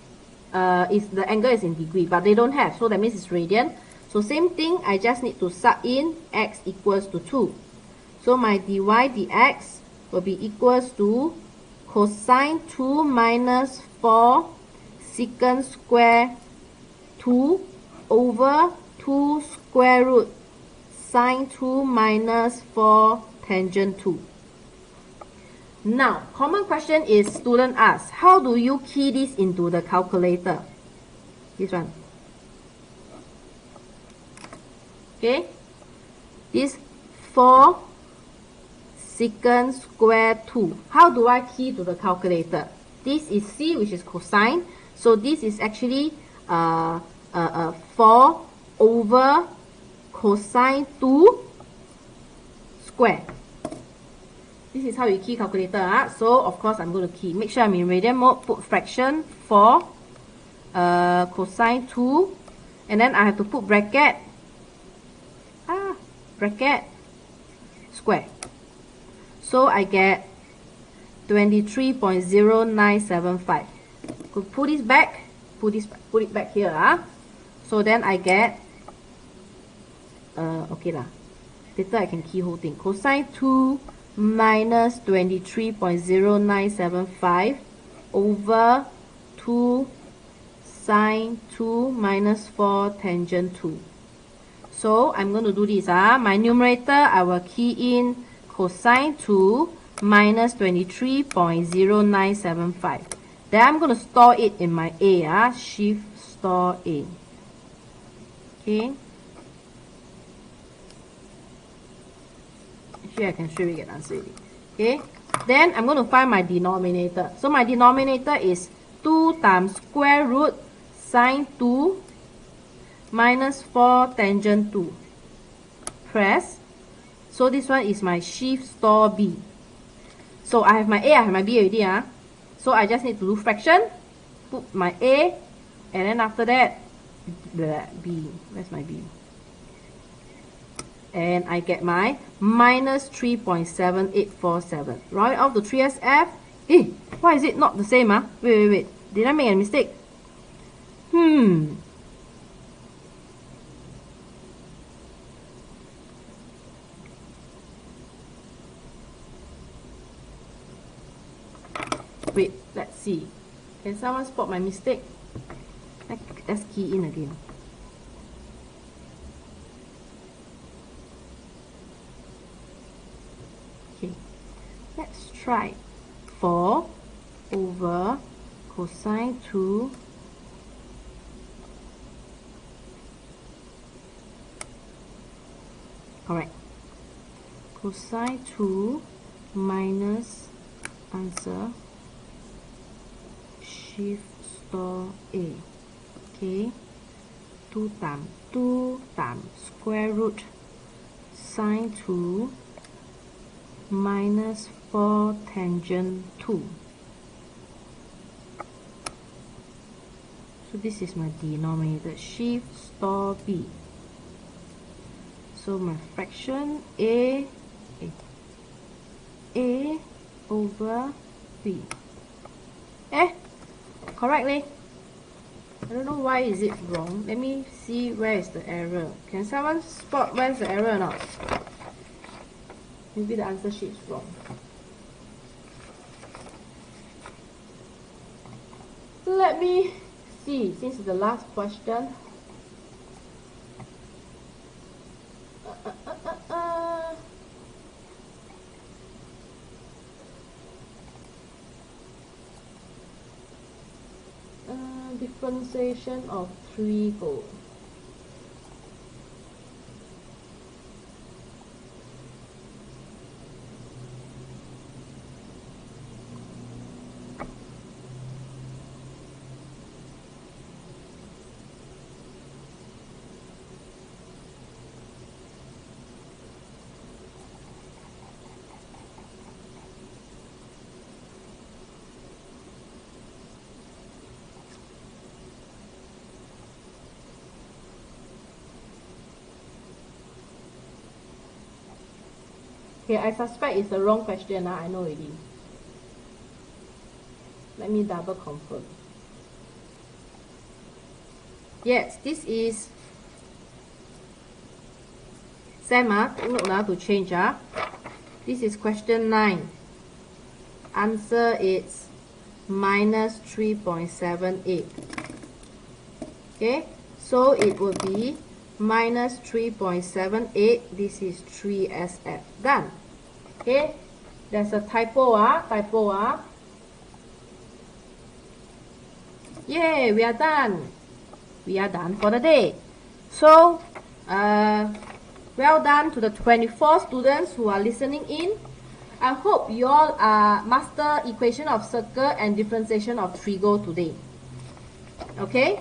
the angle is in degree, but they don't have, so that means it's radian. So same thing, I just need to sub in x equals to 2. So my dy dx will be equals to cosine 2 minus 4 secant square 2 over 2 square root sine 2 minus 4 tangent 2. Now, common question is student asks, how do you key this into the calculator? This one. Okay? This 4 secant square 2. How do I key to the calculator? This is C, which is cosine. So this is actually 4 over cosine 2 square. This is how you key calculator. So of course I'm going to key. Make sure I'm in radian mode. Put fraction 4 cosine 2, and then I have to put bracket square. So I get 23.0975. Could put this back. Put it back here. So then I get okay lah. Later I can key whole thing. Cosine 2 minus 23.0975 over 2 sine 2 minus 4 tangent 2. So I'm going to do this. My numerator, I will key in cosine 2 minus 23.0975. Then I'm going to store it in my A. Shift store A. Okay. Actually, I can straight away get answer already. Okay. Then I'm going to find my denominator. So my denominator is 2 times square root sine 2 minus 4 tangent 2. Press. So this one is my shift store B. So I have my A, I have my B already. So I just need to do fraction. Put my A. And then after that, B. Where's my B? And I get my minus 3.7847. Round off to 3SF. Why is it not the same? Wait. Did I make a mistake? Wait, let's see. Can someone spot my mistake? Let's key in again. Okay, let's try 4 over cosine 2 correct, cosine 2 minus answer shift store A. Okay, 2 times square root sine 2 minus 4 tangent 2. So this is my denominator, shift store B. So my fraction A over B. Correctly. I don't know why is it wrong. Let me see where is the error. Can someone spot where's the error or not? Maybe the answer sheet is wrong. Let me see, since it's the last question. Differentiation of Trigo. Okay, I suspect it's the wrong question. I know already. Let me double confirm. Yes, this is Sam, to change. This is question 9. Answer is minus 3.78. Okay, so it will be minus 3.78. This is 3SF. Done. Okay, there's a typo. Yay, we are done. We are done for the day. So, well done to the 24 students who are listening in. I hope you all master equation of circle and differentiation of trigo today. Okay?